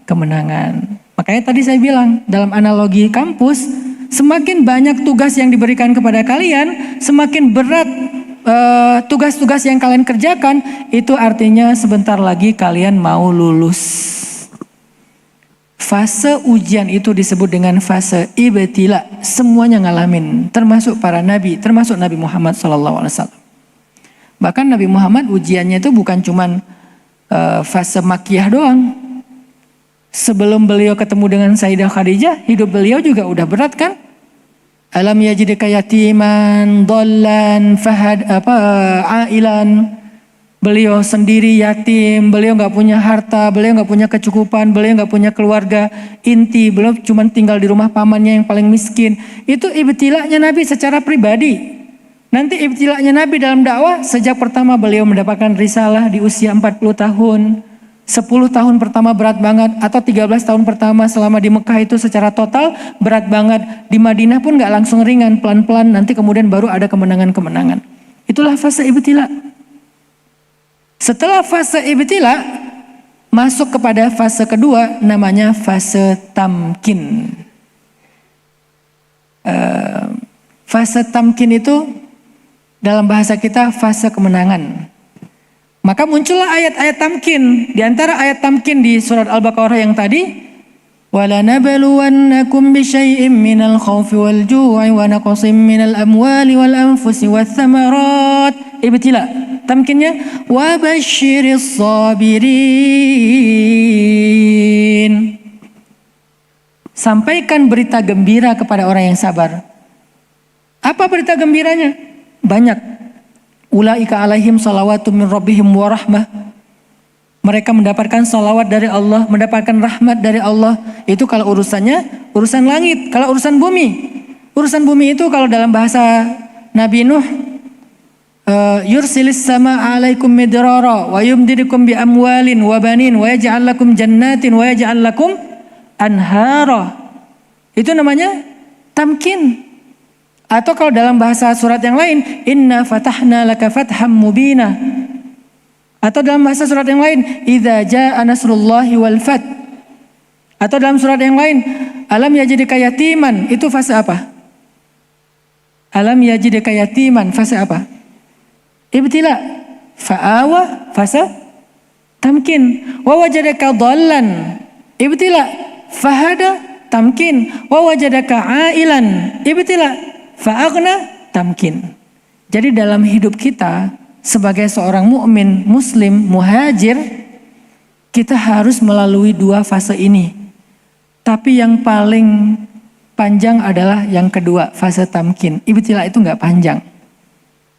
kemenangan. Makanya tadi saya bilang dalam analogi kampus, semakin banyak tugas yang diberikan kepada kalian, semakin berat tugas-tugas yang kalian kerjakan, itu artinya sebentar lagi kalian mau lulus. Fase ujian itu disebut dengan fase ibtila. Semuanya ngalamin, termasuk para nabi, termasuk Nabi Muhammad SAW. Bahkan Nabi Muhammad ujiannya itu bukan cuman fase makiyah doang. Sebelum beliau ketemu dengan Sayyidah Khadijah, hidup beliau juga udah berat kan? Alam yajidka yatiman, dhallan, ailan. Beliau sendiri yatim, beliau nggak punya harta, beliau nggak punya kecukupan, beliau nggak punya keluarga inti, beliau cuma tinggal di rumah pamannya yang paling miskin. Itu ibtilanya Nabi secara pribadi. Nanti ibtilanya Nabi dalam dakwah, sejak pertama beliau mendapatkan risalah di usia 40 tahun. 10 tahun pertama berat banget, atau 13 tahun pertama selama di Mekah itu secara total berat banget. Di Madinah pun nggak langsung ringan, pelan-pelan, nanti kemudian baru ada kemenangan-kemenangan. Itulah fase ibtila. Setelah fase ibtila, masuk kepada fase kedua, namanya fase tamkin. Fase tamkin itu dalam bahasa kita fase kemenangan. Maka muncullah ayat-ayat tamkin. Di antara ayat tamkin di surat Al-Baqarah yang tadi, وَلَنَبَلُوَنَّكُمْ بِشَيْءٍ مِّنَ الْخَوْفِ وَالْجُوعِ وَنَقْصٍ مِّنَ الْأَمْوَالِ وَالْأَنفُسِ وَالثَّمَرَاتِ. Ibtila. Tamkinnya وَبَشِّرِ الصَّابِرِينَ. Sampaikan berita gembira kepada orang yang sabar. Apa berita gembiranya? Banyak. Ulaika alaihim salawatu min rabbihim wa rahmah. Mereka mendapatkan salawat dari Allah, mendapatkan rahmat dari Allah. Itu kalau urusannya urusan langit. Kalau urusan bumi, urusan bumi itu kalau dalam bahasa Nabi Nuh, yursilis sama alaikum midrara wa yumdidukum bi amwalin wa banin wa yaj'al lakum jannatin wa yaj'al lakum anhara. Itu namanya tamkin. Atau kalau dalam bahasa surat yang lain, inna fatahna laka fatham mubina. Atau dalam bahasa surat yang lain, idza jaa nasrullahi wal fath. Atau dalam surat yang lain, alam yajidka yatiman. Itu fase apa? Alam yajidka yatiman, fase apa? Ibtila. Fa'awa, fase tamkin. Wa wajadaka dhallan. Ibtila. Fahada, tamkin. Wa wajadaka ailan. Ibtila. Fa'aghna, tamkin. Jadi dalam hidup kita sebagai seorang mukmin, muslim, muhajir, kita harus melalui dua fase ini. Tapi yang paling panjang adalah yang kedua, fase tamkin. Ibtila itu nggak panjang.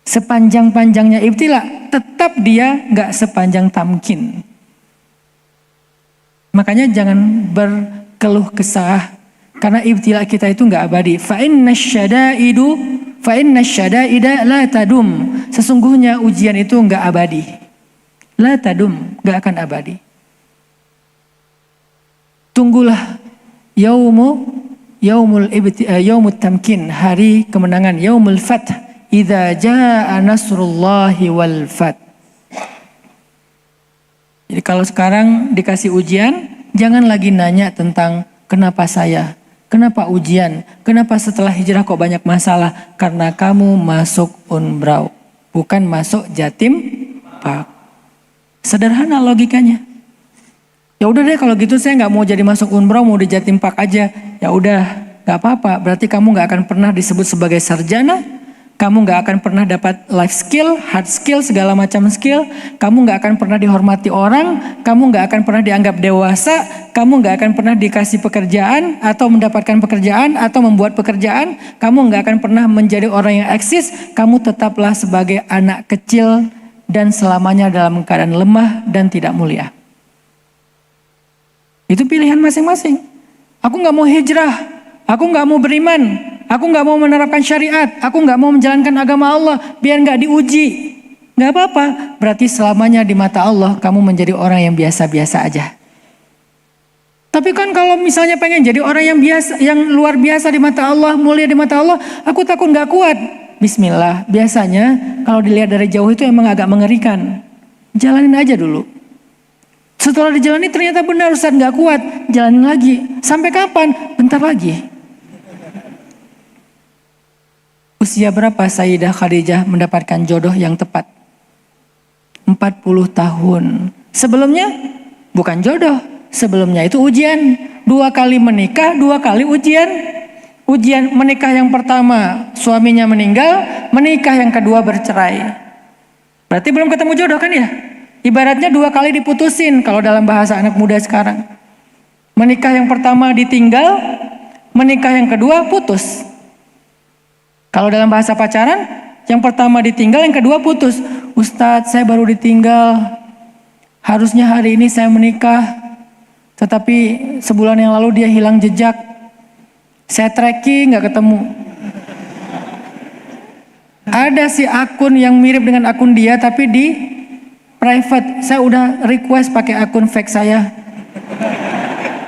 Sepanjang-panjangnya ibtila, tetap dia nggak sepanjang tamkin. Makanya jangan berkeluh kesah, karena ibtila kita itu nggak abadi. Fa inna syada'ida la tadum. Sesungguhnya ujian itu enggak abadi. La tadum, enggak akan abadi. Tunggulah yaumut tamkin, hari kemenangan, yaumul fath, idza jaa nasrullahi wal fath. Jadi kalau sekarang dikasih ujian, jangan lagi nanya tentang kenapa saya. Kenapa ujian? Kenapa setelah hijrah kok banyak masalah? Karena kamu masuk unbrau, bukan masuk jatim pak. Sederhana logikanya. Ya udah deh kalau gitu saya nggak mau jadi masuk unbrau, mau di jatim pak aja. Ya udah, nggak apa-apa. Berarti kamu nggak akan pernah disebut sebagai sarjana, Kamu gak akan pernah dapat life skill, hard skill, segala macam skill. Kamu gak akan pernah dihormati orang. Kamu gak akan pernah dianggap dewasa. Kamu gak akan pernah dikasih pekerjaan atau mendapatkan pekerjaan atau membuat pekerjaan. Kamu gak akan pernah menjadi orang yang eksis. Kamu tetaplah sebagai anak kecil dan selamanya dalam keadaan lemah dan tidak mulia. Itu pilihan masing-masing. Aku gak mau hijrah. Aku gak mau beriman. Aku gak mau menerapkan syariat, aku gak mau menjalankan agama Allah, biar gak diuji. Gak apa-apa, berarti selamanya di mata Allah kamu menjadi orang yang biasa-biasa aja. Tapi kan kalau misalnya pengen jadi orang yang biasa, yang luar biasa di mata Allah, mulia di mata Allah, aku takut gak kuat. Bismillah, biasanya kalau dilihat dari jauh itu emang agak mengerikan. Jalanin aja dulu. Setelah dijalani ternyata benar Ustaz gak kuat, jalanin lagi. Sampai kapan? Bentar lagi. Usia berapa Sayyidah Khadijah mendapatkan jodoh yang tepat? 40 tahun. Sebelumnya bukan jodoh, sebelumnya itu ujian. 2 kali menikah, 2 kali ujian. Ujian menikah yang pertama suaminya meninggal, menikah yang kedua bercerai. Berarti belum ketemu jodoh kan ya? Ibaratnya 2 kali diputusin kalau dalam bahasa anak muda sekarang. Menikah yang pertama ditinggal, menikah yang kedua putus. Kalau dalam bahasa pacaran, yang pertama ditinggal, yang kedua putus. Ustadz, saya baru ditinggal. Harusnya hari ini saya menikah. Tetapi sebulan yang lalu dia hilang jejak. Saya tracking, gak ketemu. Ada sih akun yang mirip dengan akun dia, tapi di private. Saya udah request pakai akun fake saya.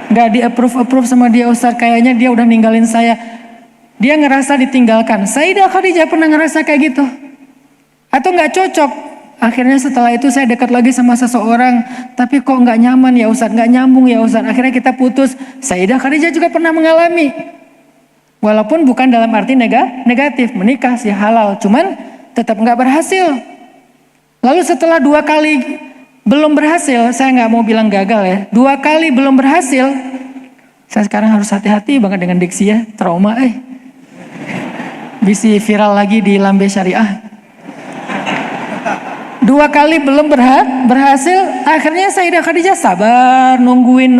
Gak di approve sama dia Ustadz. Kayaknya dia udah ninggalin saya. Dia ngerasa ditinggalkan. Sayyidah Khadijah pernah ngerasa kayak gitu. Atau gak cocok. Akhirnya setelah itu saya dekat lagi sama seseorang. Tapi kok gak nyaman ya Ustadz, gak nyambung ya Ustadz. Akhirnya kita putus. Sayyidah Khadijah juga pernah mengalami. Walaupun bukan dalam arti negatif. Menikah sih halal. Cuman tetap gak berhasil. Lalu setelah 2 kali belum berhasil. Saya gak mau bilang gagal ya. 2 kali belum berhasil. Saya sekarang harus hati-hati banget dengan diksi ya. Trauma bisa viral lagi di Lambe Syariah. 2 kali belum berhasil. Akhirnya Sayyidah Khadijah sabar, nungguin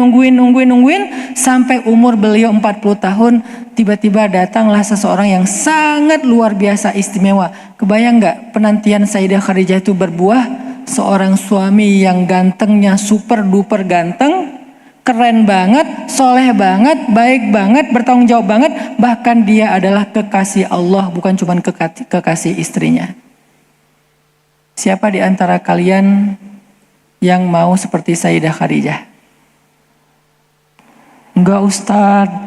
sampai umur beliau 40 tahun. Tiba-tiba datanglah seseorang yang sangat luar biasa istimewa. Kebayang gak penantian Sayyidah Khadijah itu berbuah? Seorang suami yang gantengnya super duper ganteng, keren banget, soleh banget, baik banget, bertanggung jawab banget. Bahkan dia adalah kekasih Allah, bukan cuma kekasih istrinya. Siapa di antara kalian yang mau seperti Sayyidah Khadijah? Enggak Ustadz.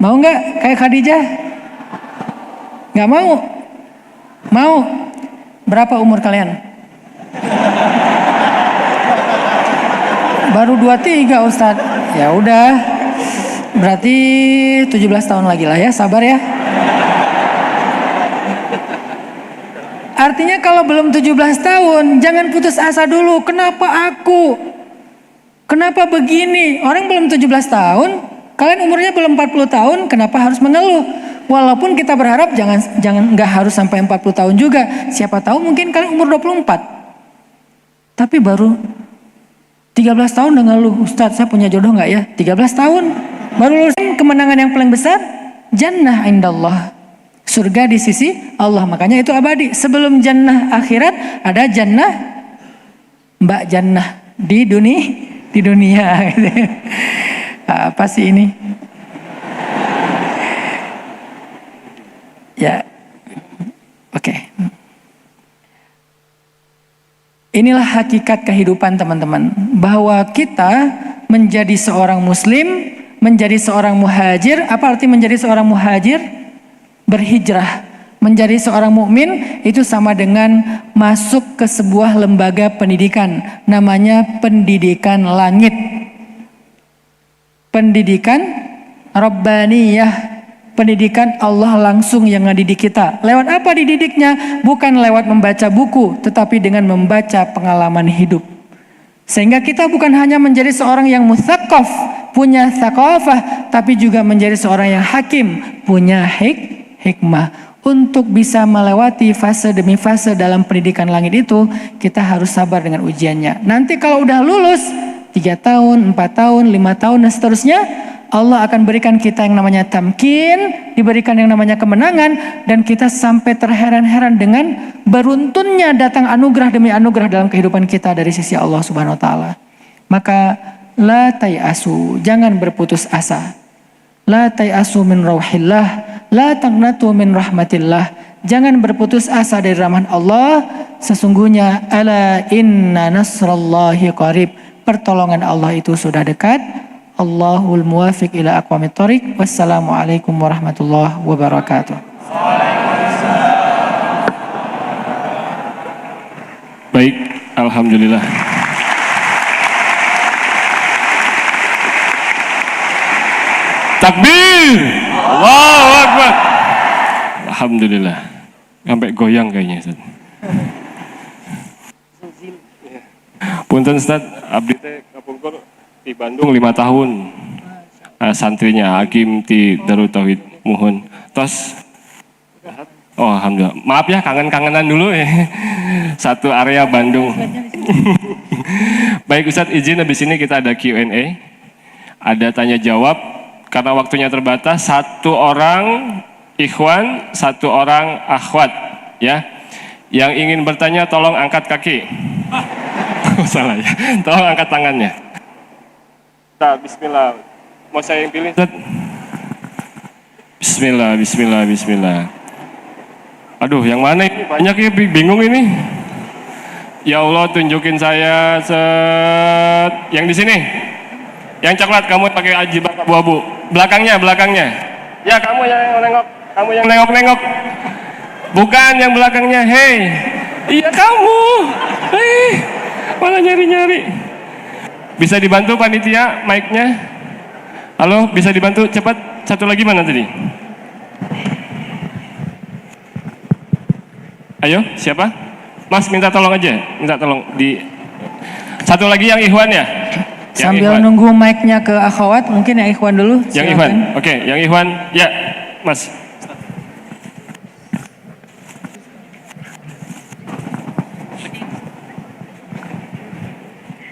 Mau enggak kayak Khadijah? Enggak mau? Mau? Berapa umur kalian? Baru 23 Ustadz. Ya udah. Berarti 17 tahun lagi lah ya, sabar ya. Artinya kalau belum 17 tahun, jangan putus asa dulu. Kenapa aku? Kenapa begini? Orang belum 17 tahun, kalian umurnya belum 40 tahun, kenapa harus mengeluh? Walaupun kita berharap jangan nggak harus sampai 40 tahun juga. Siapa tahu mungkin kalian umur 24. Tapi baru 13 tahun udah ngeluh, Ustadz saya punya jodoh nggak ya? 13 tahun baru lulus. Kemenangan yang paling besar, jannah indallah, surga di sisi Allah. Makanya itu abadi. Sebelum jannah akhirat ada jannah mbak jannah di dunia. Apa sih ini? Ya, oke. Inilah hakikat kehidupan teman-teman. Bahwa kita menjadi seorang muslim, menjadi seorang muhajir. Apa arti menjadi seorang muhajir? Berhijrah. Menjadi seorang mukmin itu sama dengan masuk ke sebuah lembaga pendidikan. Namanya pendidikan langit. Pendidikan Rabbaniyah. Pendidikan Allah langsung yang ngedidik kita. Lewat apa dididiknya? Bukan lewat membaca buku, tetapi dengan membaca pengalaman hidup. Sehingga kita bukan hanya menjadi seorang yang mutsaqaf, punya tsaqafah, tapi juga menjadi seorang yang hakim, punya hikmah. Untuk bisa melewati fase demi fase dalam pendidikan langit itu, kita harus sabar dengan ujiannya. Nanti kalau udah lulus, 3 tahun, 4 tahun, 5 tahun, dan seterusnya, Allah akan berikan kita yang namanya tamkin, diberikan yang namanya kemenangan, dan kita sampai terheran-heran dengan beruntunnya datang anugerah demi anugerah dalam kehidupan kita dari sisi Allah Subhanahu wa taala. Maka la tayasu, jangan berputus asa. La tayasu min rauhillah, la taqnatu min rahmatillah. Jangan berputus asa dari rahmat Allah. Sesungguhnya ala inna nasrallahi qarib. Pertolongan Allah itu sudah dekat. Allahul muwafiq ila aqwamit thoriq. Wassalamualaikum warahmatullahi wabarakatuh. Baik, alhamdulillah. Takbir! Allahu Akbar! Alhamdulillah. Sampai goyang kayaknya, Ustaz. Punten Ustaz, abdi teh kapungkur di Bandung 5 tahun. Santrinya Hakim di Darut Tauhid Muhun. Tos. Oh, alhamdulillah. Maaf ya, kangen-kangenan dulu ya. Satu area Bandung. Baik Ustaz, izin habis ini kita ada Q&A. Ada tanya jawab. Karena waktunya terbatas, 1 orang ikhwan, 1 orang akhwat, ya. Yang ingin bertanya tolong angkat kaki. Salah ya. Tolong angkat tangannya. Nah, bismillah. Mau saya yang pilih? Bismillah, bismillah, bismillah. Aduh, yang mana ini? Banyak ya, bingung ini. Ya Allah, tunjukin saya yang di sini. Yang coklat, kamu pakai jilbab abu-abu. Belakangnya. Ya, kamu yang nengok. Kamu yang nengok. Bukan yang belakangnya. Hei. Iya, kamu. Hei. Malah nyari-nyari. Bisa dibantu panitia mic-nya? Halo, bisa dibantu cepat. Satu lagi mana tadi? Ayo, siapa? Mas, minta tolong aja. Minta tolong di. Satu lagi yang Ikhwan ya? Sambil nunggu mic-nya ke akhwat, mungkin yang ikhwan dulu. Yang Ikhwan, oke, yang Ikhwan, ya, Mas.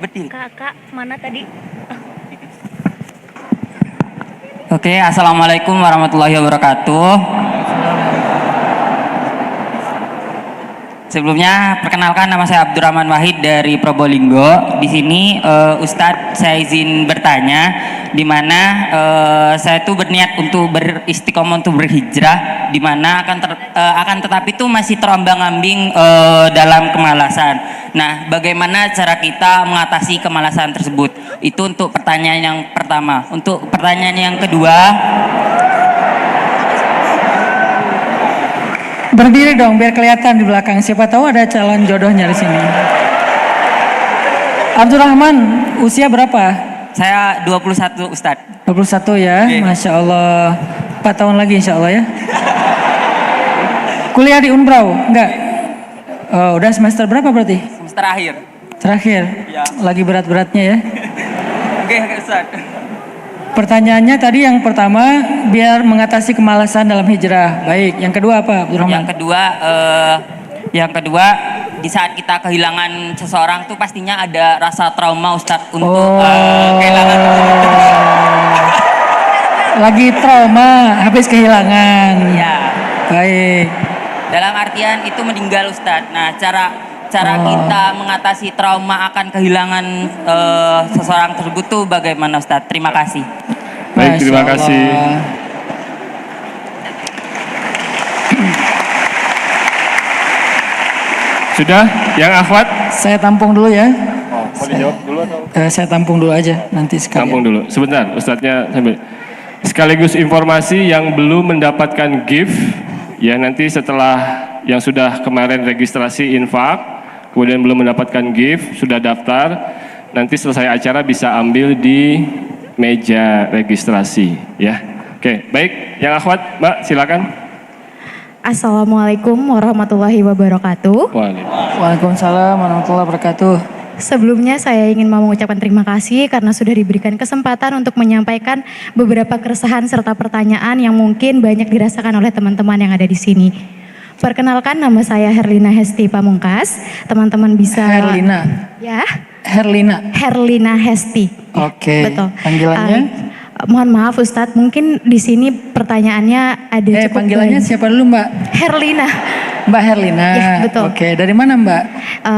Betul. Kakak, mana tadi? Oke, assalamualaikum warahmatullahi wabarakatuh. Sebelumnya perkenalkan, nama saya Abdurrahman Wahid dari Probolinggo. Di sini Ustadz saya izin bertanya, di mana saya tuh berniat untuk beristiqomah untuk berhijrah, di mana akan tetapi itu masih terombang-ambing dalam kemalasan. Nah, bagaimana cara kita mengatasi kemalasan tersebut? Itu untuk pertanyaan yang pertama. Untuk pertanyaan yang kedua. Berdiri dong biar kelihatan di belakang. Siapa tahu ada calon jodohnya di sini. Abdurrahman, usia berapa? Saya 21 Ustadz. 21 ya, okay. Masya Allah. 4 tahun lagi insya Allah ya. Kuliah di Unbrau? Enggak? Oh, udah semester berapa berarti? Semester akhir. Terakhir? Ya. Lagi berat-beratnya ya? Oke, Ustadz. Pertanyaannya tadi yang pertama, biar mengatasi kemalasan dalam hijrah. Baik, yang kedua apa, Abdurrahman? Yang kedua, di saat kita kehilangan seseorang tuh pastinya ada rasa trauma Ustadz untuk kehilangan. Lagi trauma, habis kehilangan. Ya. Baik. Dalam artian itu meninggal Ustadz. Nah, cara kita mengatasi trauma akan kehilangan seseorang tersebut tuh bagaimana Ustadz? Terima kasih. Baik, terima kasih. Sudah? Yang akhwat? Saya tampung dulu ya. Oh, mau dijawab dulu atau? Saya tampung dulu aja nanti sekalian. Tampung dulu, sebentar Ustadznya sambil. Sekaligus informasi yang belum mendapatkan gift, ya nanti setelah yang sudah kemarin registrasi infak, kemudian belum mendapatkan gift, sudah daftar, nanti selesai acara bisa ambil di meja registrasi ya. Oke, baik, yang akhwat Mbak silakan. Assalamualaikum warahmatullahi wabarakatuh. Waalaikumsalam warahmatullahi wabarakatuh. Sebelumnya saya ingin mau mengucapkan terima kasih karena sudah diberikan kesempatan untuk menyampaikan beberapa keresahan serta pertanyaan yang mungkin banyak dirasakan oleh teman-teman yang ada di sini. Perkenalkan, nama saya Herlina Hesti Pamungkas. Teman-teman bisa Herlina. ya, Herlina. Hesti. Oke. Betul. Panggilannya? Mohon maaf Ustadz, mungkin di sini pertanyaannya ada cukup Panggilannya banyak. siapa dulu Mbak? Herlina. Mbak Herlina. Ya, betul. Oke, dari mana Mbak?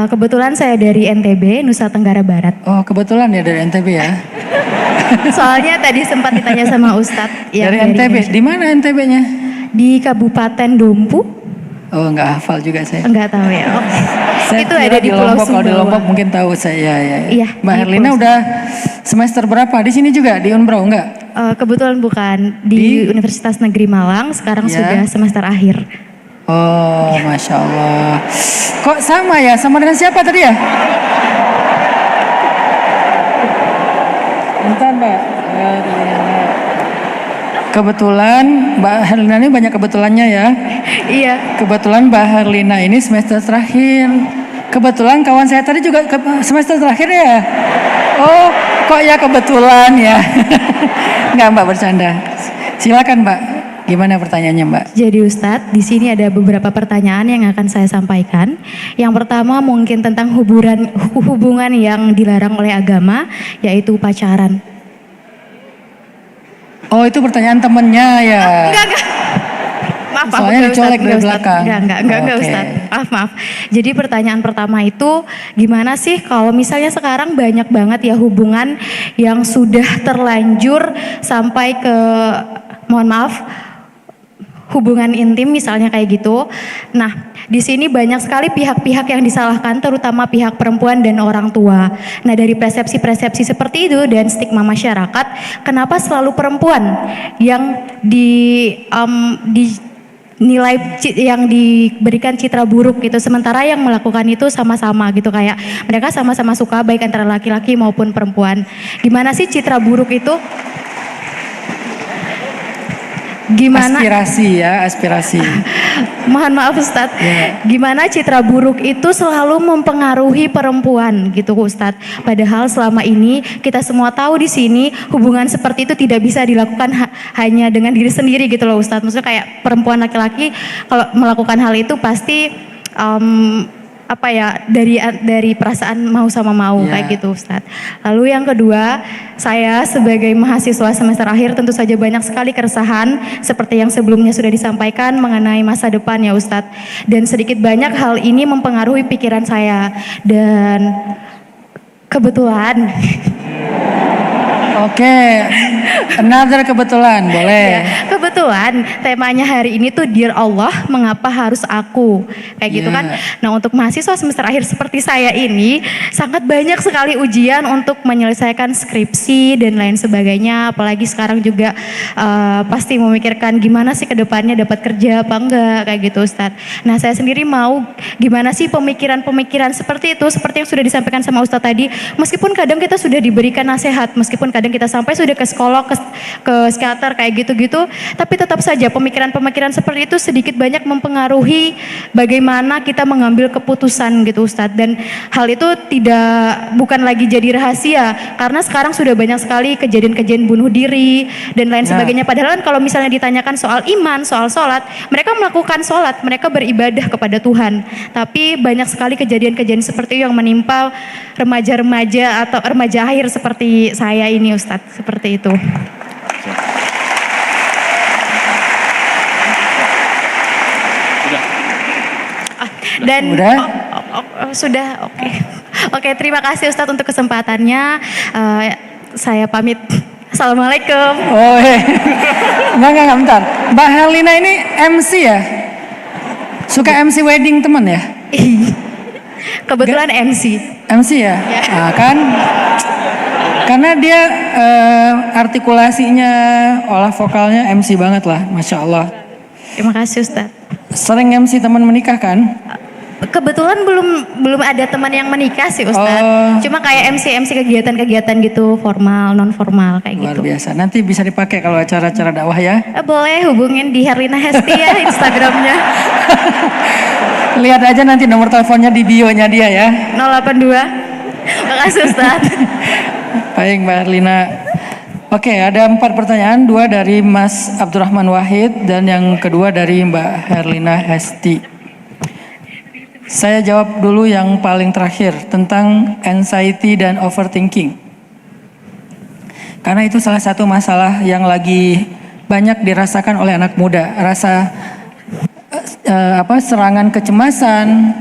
Kebetulan saya dari NTB, Nusa Tenggara Barat. Oh, kebetulan ya dari NTB ya. Soalnya tadi sempat ditanya sama Ustadz. yang Dari NTB. Indonesia. Di mana NTB-nya? Di Kabupaten Dompu. Oh, nggak hafal juga saya. Enggak tahu ya. Oh. Saya Itu kira ada di Pulau Lombok. Kalau di Sumbawa. Lombok mungkin tahu saya ya. Iya, Mbak di Herlina Pulau udah semester berapa? Di sini juga di Unbrau enggak? Kebetulan bukan di Universitas Negeri Malang. Sekarang Ya. sudah semester akhir. Oh, Masya Allah. Kok sama ya? Sama dengan siapa tadi ya? Bentar Mbak. Kebetulan Mbak Herlina ini banyak kebetulannya ya. Iya. Kebetulan Mbak Herlina ini semester terakhir. Kebetulan kawan saya tadi juga semester terakhir ya. Oh, kok ya kebetulan ya. Enggak Mbak, bercanda. Silakan Mbak. Gimana pertanyaannya Mbak? Jadi Ustadz, di sini ada beberapa pertanyaan yang akan saya sampaikan. Yang pertama mungkin tentang hubungan yang dilarang oleh agama, yaitu pacaran. Oh, itu pertanyaan temennya ya. Enggak. Maaf, Soalnya enggak, dicolek Ustadz, dari enggak, Ustadz. belakang. Enggak, Oke. Ustadz. Maaf. Jadi pertanyaan pertama itu gimana sih kalau misalnya sekarang banyak banget ya hubungan yang sudah terlanjur sampai ke, mohon maaf, hubungan intim misalnya kayak gitu. Nah, di sini banyak sekali pihak-pihak yang disalahkan, terutama pihak perempuan dan orang tua. Nah, dari persepsi-persepsi seperti itu dan stigma masyarakat, kenapa selalu perempuan yang yang diberikan citra buruk gitu, sementara yang melakukan itu sama-sama gitu, kayak mereka sama-sama suka baik antara laki-laki maupun perempuan. Gimana sih citra buruk itu? Gimana? Aspirasi. Mohon maaf Ustadz, Ya. gimana citra buruk itu selalu mempengaruhi perempuan gitu Ustadz. Padahal selama ini kita semua tahu di sini hubungan seperti itu tidak bisa dilakukan hanya dengan diri sendiri gitu loh Ustadz. Maksudnya kayak perempuan laki-laki kalau melakukan hal itu pasti dari perasaan mau sama mau Ya. kayak gitu Ustadz. Lalu yang kedua, saya sebagai mahasiswa semester akhir tentu saja banyak sekali keresahan seperti yang sebelumnya sudah disampaikan mengenai masa depan ya Ustadz. Dan sedikit banyak hal ini mempengaruhi pikiran saya dan kebetulan Oke, another kebetulan, boleh. ya, kebetulan temanya hari ini tuh Dear Allah, mengapa harus aku? Kayak gitu Ya. kan. Nah, untuk mahasiswa semester akhir seperti saya ini sangat banyak sekali ujian untuk menyelesaikan skripsi dan lain sebagainya. Apalagi sekarang juga pasti memikirkan gimana sih ke depannya dapat kerja apa enggak kayak gitu Ustadz. Nah, saya sendiri mau gimana sih pemikiran-pemikiran seperti itu, seperti yang sudah disampaikan sama Ustadz tadi. Meskipun kadang kita sudah diberikan nasihat, meskipun kadang kita sampai sudah ke psikolog, ke psikiater kayak gitu-gitu, tapi tetap saja pemikiran-pemikiran seperti itu sedikit banyak mempengaruhi bagaimana kita mengambil keputusan gitu Ustadz. Dan hal itu bukan lagi jadi rahasia karena sekarang sudah banyak sekali kejadian-kejadian bunuh diri dan lain sebagainya. Padahal kan kalau misalnya ditanyakan soal iman, soal sholat, mereka melakukan sholat, mereka beribadah kepada Tuhan. Tapi banyak sekali kejadian-kejadian seperti itu yang menimpa remaja-remaja atau remaja akhir seperti saya ini Ustadz, seperti itu. Dan Udah? sudah, oke. Oke, terima kasih Ustadz untuk kesempatannya. Saya pamit. Assalamualaikum. Oh, enggak, bentar. Mbak Herlina ini MC ya? Suka MC wedding teman ya? Kebetulan MC. MC ya? Ya. Nah, kan? Karena dia artikulasinya, olah vokalnya MC banget lah, Masya Allah. Terima kasih Ustadz. Sering MC teman menikah kan? Kebetulan belum ada teman yang menikah sih Ustadz. Oh. Cuma kayak MC kegiatan-kegiatan gitu, formal, non formal kayak Luar gitu. biasa. Nanti bisa dipakai kalau acara-acara dakwah ya. Boleh hubungin di Herlina Hesti ya Instagramnya. Lihat aja nanti nomor teleponnya di bio-nya dia ya. 082 Makasih Ustaz. Baik Mbak Herlina. Oke, ada 4 pertanyaan, 2 dari Mas Abdurrahman Wahid dan yang kedua dari Mbak Herlina Hesti. Saya jawab dulu yang paling terakhir tentang anxiety dan overthinking. Karena itu salah satu masalah yang lagi banyak dirasakan oleh anak muda, rasa serangan kecemasan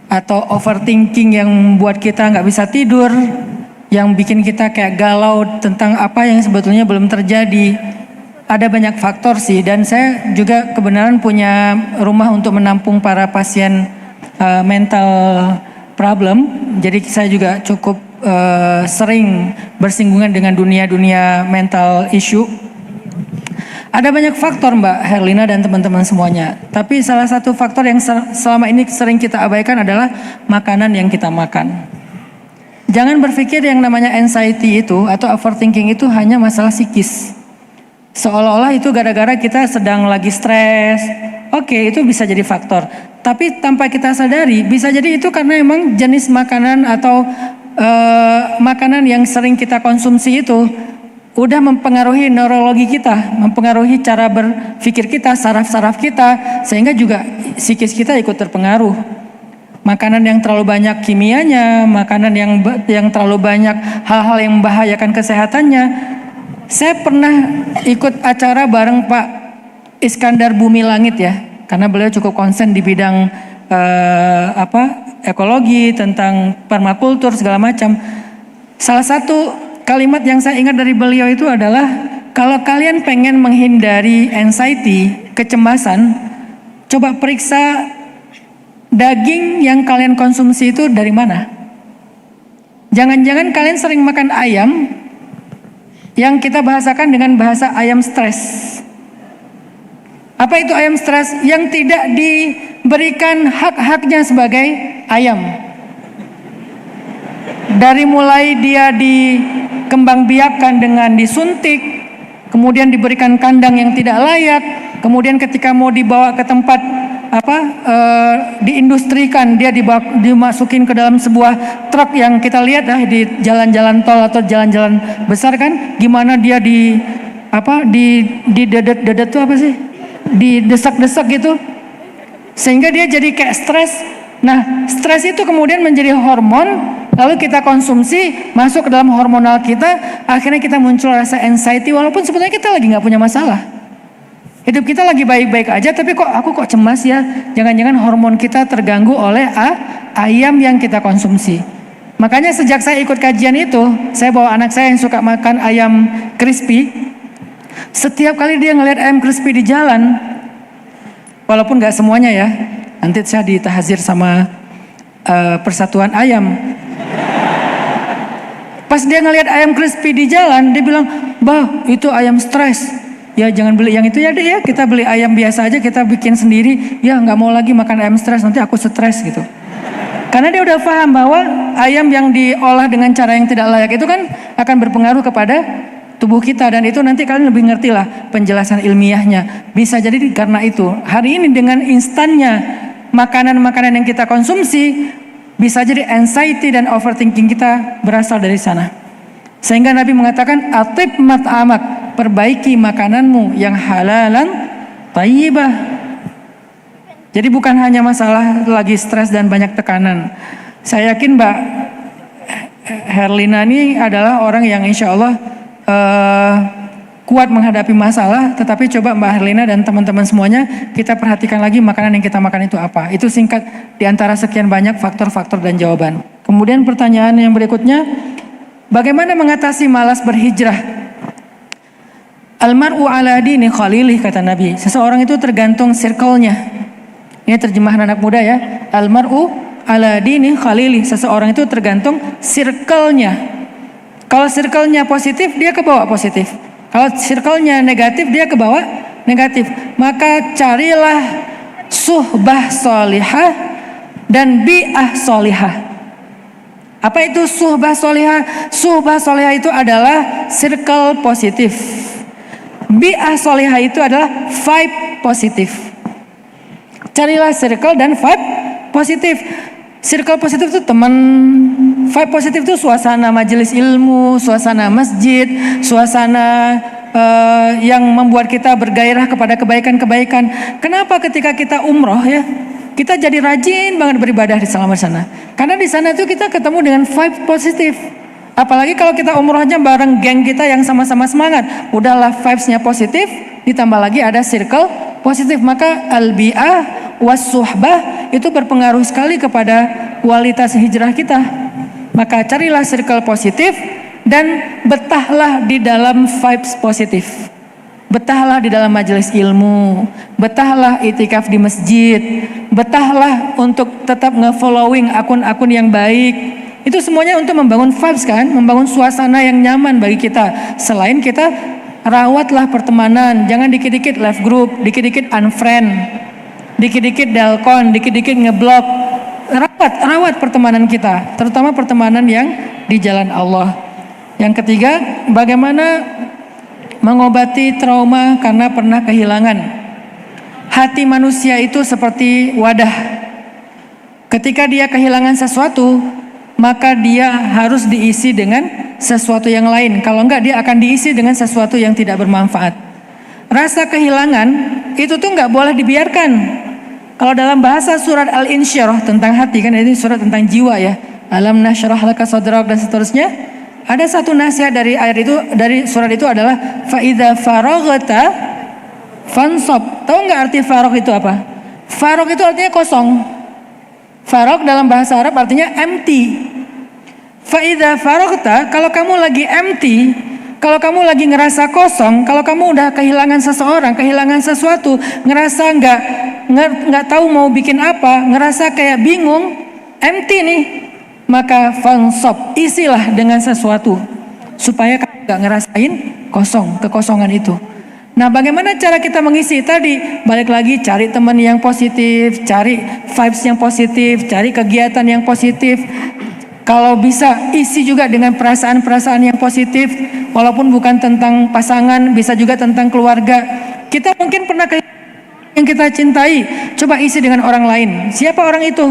atau overthinking yang membuat kita nggak bisa tidur, yang bikin kita kayak galau tentang apa yang sebetulnya belum terjadi. Ada banyak faktor sih, dan saya juga kebenaran punya rumah untuk menampung para pasien mental problem. Jadi saya juga cukup sering bersinggungan dengan dunia mental issue. Ada banyak faktor Mbak Herlina dan teman-teman semuanya. Tapi salah satu faktor yang selama ini sering kita abaikan adalah makanan yang kita makan. Jangan berpikir yang namanya anxiety itu atau overthinking itu hanya masalah psikis. Seolah-olah itu gara-gara kita sedang lagi stres. Oke, itu bisa jadi faktor. Tapi tanpa kita sadari, bisa jadi itu karena emang jenis makanan atau makanan yang sering kita konsumsi itu udah mempengaruhi neurologi kita, mempengaruhi cara berpikir kita, saraf-saraf kita, sehingga juga psikis kita ikut terpengaruh. Makanan yang terlalu banyak kimianya, makanan yang terlalu banyak hal-hal yang membahayakan kesehatannya. Saya pernah ikut acara bareng Pak Iskandar Bumi Langit ya, karena beliau cukup konsen di bidang ekologi, tentang permakultur segala macam. Salah satu kalimat yang saya ingat dari beliau itu adalah, kalau kalian pengen menghindari anxiety, kecemasan, coba periksa daging yang kalian konsumsi itu dari mana. Jangan-jangan kalian sering makan ayam yang kita bahasakan dengan bahasa ayam stres. Apa itu ayam stres? Yang tidak diberikan hak-haknya sebagai ayam. Dari mulai dia dikembangbiakan dengan disuntik, kemudian diberikan kandang yang tidak layak, kemudian ketika mau dibawa ke tempat diindustrikan, dia dimasukin ke dalam sebuah truk yang kita lihat di jalan-jalan tol atau jalan-jalan besar kan, gimana dia didedet tuh apa sih? Didesak-desak gitu, sehingga dia jadi kayak stres. Nah, stres itu kemudian menjadi hormon, lalu kita konsumsi, masuk ke dalam hormonal kita, akhirnya kita muncul rasa anxiety, walaupun sebetulnya kita lagi nggak punya masalah. Hidup kita lagi baik-baik aja, tapi aku kok cemas ya? Jangan-jangan hormon kita terganggu oleh ayam yang kita konsumsi. Makanya sejak saya ikut kajian itu, saya bawa anak saya yang suka makan ayam crispy. Setiap kali dia ngelihat ayam crispy di jalan, walaupun nggak semuanya ya, nanti saya ditahazir sama persatuan ayam. Pas dia ngelihat ayam crispy di jalan, dia bilang, "Bah, itu ayam stres." Ya jangan beli yang itu ya deh ya, kita beli ayam biasa aja, kita bikin sendiri. Ya nggak mau lagi makan ayam stres, nanti aku stres gitu. Karena dia udah paham bahwa ayam yang diolah dengan cara yang tidak layak itu kan akan berpengaruh kepada tubuh kita, dan itu nanti kalian lebih ngerti lah penjelasan ilmiahnya. Bisa jadi karena itu hari ini dengan instannya makanan-makanan yang kita konsumsi, bisa jadi anxiety dan overthinking kita berasal dari sana. Sehingga Nabi mengatakan, atib mat'amak, perbaiki makananmu yang halalan thayyibah. Jadi bukan hanya masalah lagi stres dan banyak tekanan. Saya yakin Mbak Herlina ini adalah orang yang insya Allah kuat menghadapi masalah. Tetapi coba Mbak Herlina dan teman-teman semuanya, kita perhatikan lagi makanan yang kita makan itu apa. Itu singkat di antara sekian banyak faktor-faktor dan jawaban. Kemudian pertanyaan yang berikutnya, bagaimana mengatasi malas berhijrah? Almar'u ala dini khalilih, kata Nabi. Seseorang itu tergantung circle-nya. Ini terjemahan anak muda ya. Almar'u ala dini khalilih. Seseorang itu tergantung circle-nya. Kalau circle-nya positif, dia ke bawah positif. Kalau circle-nya negatif, dia ke bawah negatif. Maka carilah suhbah solihah dan bi'ah solihah. Apa itu suhbah solihah? Suhbah solihah itu adalah circle positif. Bi'ah solihah itu adalah vibe positif. Carilah circle dan vibe positif. Circle positif itu teman, vibe positif itu suasana majelis ilmu, suasana masjid, suasana yang membuat kita bergairah kepada kebaikan-kebaikan. Kenapa ketika kita umroh ya, kita jadi rajin banget beribadah selama di sana? Karena di sana itu kita ketemu dengan vibe positif. Apalagi kalau kita umrohnya bareng geng kita yang sama-sama semangat, udahlah vibes-nya positif, ditambah lagi ada circle positif, maka al-bi'ah was-suhbah itu berpengaruh sekali kepada kualitas hijrah kita. Maka carilah circle positif dan betahlah di dalam vibes positif. Betahlah di dalam majelis ilmu, betahlah itikaf di masjid, betahlah untuk tetap nge-following akun-akun yang baik. Itu semuanya untuk membangun vibes kan, membangun suasana yang nyaman bagi kita. Selain kita rawatlah pertemanan, jangan dikit-dikit left group, dikit-dikit unfriend, dikit-dikit dalkon, dikit-dikit ngeblok. Rawat pertemanan kita, terutama pertemanan yang di jalan Allah. Yang ketiga, bagaimana mengobati trauma karena pernah kehilangan. Hati manusia itu seperti wadah. Ketika dia kehilangan sesuatu, maka dia harus diisi dengan sesuatu yang lain. Kalau enggak, dia akan diisi dengan sesuatu yang tidak bermanfaat. Rasa kehilangan itu tuh enggak boleh dibiarkan. Kalau dalam bahasa surat Al-Insyirah tentang hati, kan ini surat tentang jiwa ya. Alam nasyrah laka sadrak dan seterusnya. Ada satu nasihat dari ayat itu, dari surat itu adalah fa idza faraghta fansab. Tahu enggak arti faragh itu apa? Faragh itu artinya kosong. Faragh dalam bahasa Arab artinya empty. Fa'idha faraghta, kalau kamu lagi empty, kalau kamu lagi ngerasa kosong, kalau kamu udah kehilangan seseorang, kehilangan sesuatu, ngerasa nggak tahu mau bikin apa, ngerasa kayak bingung, empty nih, maka fansab, isilah dengan sesuatu supaya kamu nggak ngerasain kekosongan itu. Nah, bagaimana cara kita mengisi tadi? Balik lagi, cari teman yang positif, cari vibes yang positif, cari kegiatan yang positif. Kalau bisa isi juga dengan perasaan-perasaan yang positif, walaupun bukan tentang pasangan, bisa juga tentang keluarga. Kita mungkin pernah yang kita cintai, coba isi dengan orang lain. Siapa orang itu?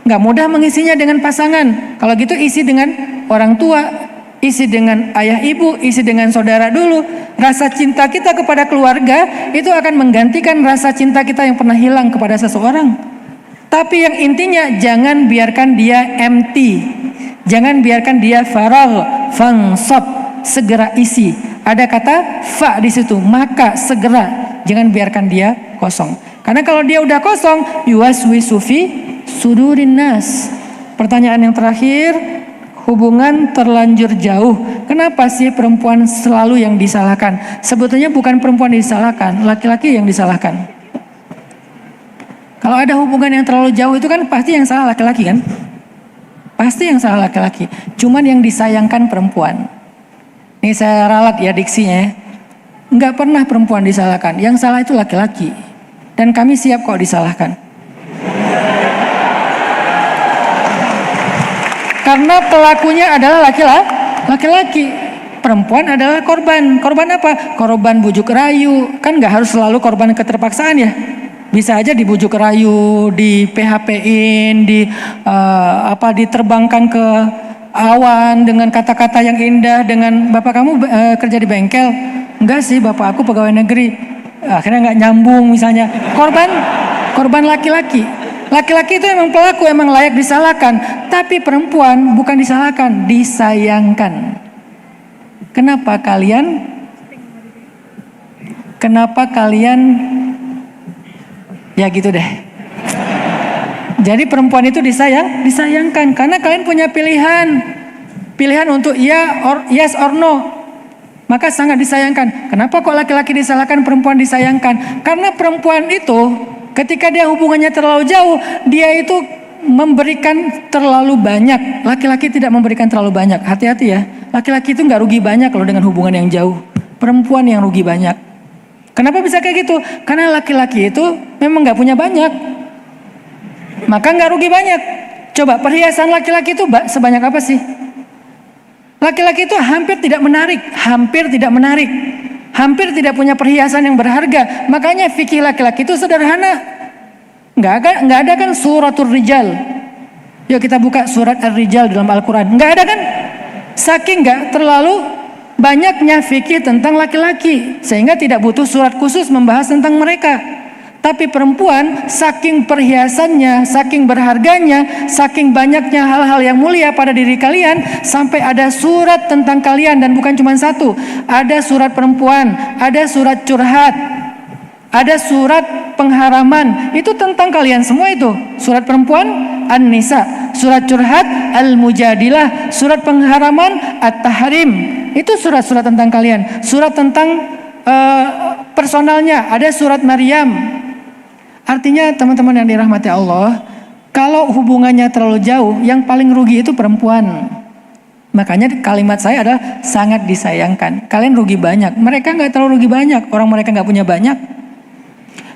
Nggak mudah mengisinya dengan pasangan. Kalau gitu isi dengan orang tua, isi dengan ayah ibu, isi dengan saudara dulu. Rasa cinta kita kepada keluarga itu akan menggantikan rasa cinta kita yang pernah hilang kepada seseorang. Tapi yang intinya jangan biarkan dia empty, jangan biarkan dia faragh, fansab, segera isi. Ada kata fa di situ, maka segera, jangan biarkan dia kosong. Karena kalau dia udah kosong, yuwaswisu fi sudurin nas. Pertanyaan yang terakhir, hubungan terlanjur jauh. Kenapa sih perempuan selalu yang disalahkan? Sebetulnya bukan perempuan disalahkan, laki-laki yang disalahkan. Kalau ada hubungan yang terlalu jauh itu kan pasti yang salah laki-laki kan? Pasti yang salah laki-laki. Cuman yang disayangkan perempuan. Ini saya ralat ya diksinya. Enggak pernah perempuan disalahkan. Yang salah itu laki-laki. Dan kami siap kok disalahkan. Karena pelakunya adalah laki-laki. Perempuan adalah korban. Korban apa? Korban bujuk rayu. Kan enggak harus selalu korban keterpaksaan ya. Bisa aja dibujuk rayu, di PHP-in, diterbangkan ke awan dengan kata-kata yang indah, dengan bapak kamu kerja di bengkel. Enggak sih, bapak aku pegawai negeri. Akhirnya nggak nyambung misalnya. Korban laki-laki. Laki-laki itu emang pelaku, emang layak disalahkan. Tapi perempuan bukan disalahkan, disayangkan. Kenapa kalian ya gitu deh. Jadi perempuan itu disayangkan karena kalian punya pilihan untuk yes or no. Maka sangat disayangkan. Kenapa kok laki-laki disalahkan, perempuan disayangkan? Karena perempuan itu ketika dia hubungannya terlalu jauh, dia itu memberikan terlalu banyak. Laki-laki tidak memberikan terlalu banyak. Hati-hati ya. Laki-laki itu nggak rugi banyak loh dengan hubungan yang jauh. Perempuan yang rugi banyak. Kenapa bisa kayak gitu? Karena laki-laki itu memang nggak punya banyak, maka nggak rugi banyak. Coba perhiasan laki-laki itu sebanyak apa sih? Laki-laki itu hampir tidak menarik, hampir tidak punya perhiasan yang berharga. Makanya fikih laki-laki itu sederhana. Nggak ada kan suratul rijal. Yuk kita buka surat Ar-Rijal dalam Al-Quran. Nggak ada kan? Saking nggak terlalu banyaknya fikih tentang laki-laki, sehingga tidak butuh surat khusus membahas tentang mereka. Tapi perempuan, saking perhiasannya, saking berharganya, saking banyaknya hal-hal yang mulia pada diri kalian, sampai ada surat tentang kalian, dan bukan cuma satu. Ada surat perempuan, ada surat curhat, ada surat pengharaman. Itu tentang kalian semua itu. Surat perempuan An-Nisa, surat curhat Al-Mujadilah, surat pengharaman At-Tahrim. Itu surat-surat tentang kalian. Surat tentang personalnya, ada surat Maryam. Artinya teman-teman yang dirahmati Allah, kalau hubungannya terlalu jauh, yang paling rugi itu perempuan. Makanya kalimat saya adalah sangat disayangkan. Kalian rugi banyak, mereka nggak terlalu rugi banyak. Orang mereka nggak punya banyak.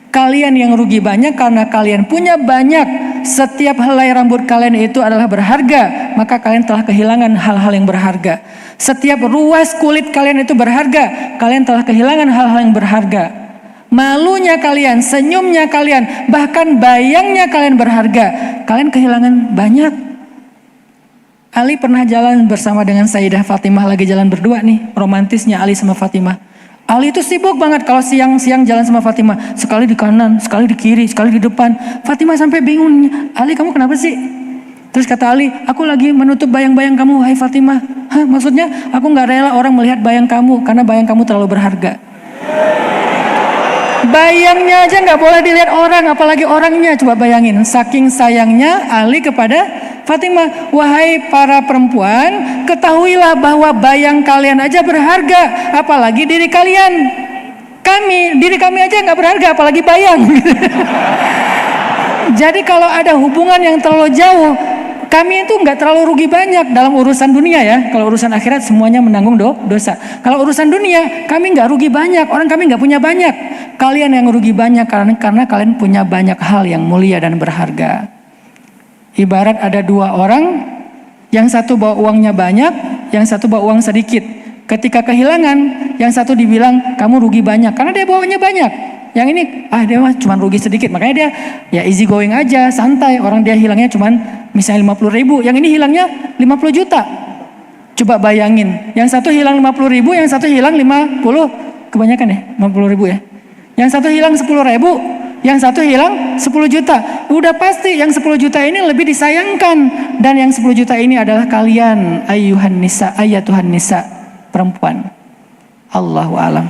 Kalian yang rugi banyak karena kalian punya banyak. Setiap helai rambut kalian itu adalah berharga, maka kalian telah kehilangan hal-hal yang berharga. Setiap ruas kulit kalian itu berharga, kalian telah kehilangan hal-hal yang berharga. Malunya kalian, senyumnya kalian, bahkan bayangnya kalian berharga. Kalian kehilangan banyak. Ali pernah jalan bersama dengan Sayyidah Fatimah, lagi jalan berdua nih, romantisnya Ali sama Fatimah. Ali itu sibuk banget kalau siang-siang jalan sama Fatimah. Sekali di kanan, sekali di kiri, sekali di depan. Fatimah sampai bingung, Ali kamu kenapa sih? Terus kata Ali, aku lagi menutup bayang-bayang kamu, hai Fatimah. Hah, maksudnya aku gak rela orang melihat bayang kamu, karena bayang kamu terlalu berharga. Bayangnya aja nggak boleh dilihat orang, apalagi orangnya. Coba bayangin, saking sayangnya Ali kepada Fatimah. Wahai para perempuan, ketahuilah bahwa bayang kalian aja berharga, apalagi diri kalian. Diri kami aja nggak berharga, apalagi bayang. Jadi kalau ada hubungan yang terlalu jauh, kami itu nggak terlalu rugi banyak dalam urusan dunia ya. Kalau urusan akhirat semuanya menanggung dosa. Kalau urusan dunia kami nggak rugi banyak. Orang kami nggak punya banyak. Kalian yang rugi banyak karena kalian punya banyak hal yang mulia dan berharga. Ibarat ada dua orang, yang satu bawa uangnya banyak, yang satu bawa uang sedikit. Ketika kehilangan, yang satu dibilang kamu rugi banyak karena dia bawanya banyak. Yang ini dia mah cuma rugi sedikit, makanya dia ya easy going aja, santai. Orang dia hilangnya cuma misalnya 50.000, yang ini hilangnya 50 juta. Coba bayangin, yang satu hilang 50.000, yang satu hilang 50, kebanyakan ya 50.000 ya. Yang satu hilang 10.000, yang satu hilang 10 juta. Udah pasti yang 10 juta ini lebih disayangkan, dan yang 10 juta ini adalah kalian, ayatuhan nisa, perempuan. Allahu a'lam.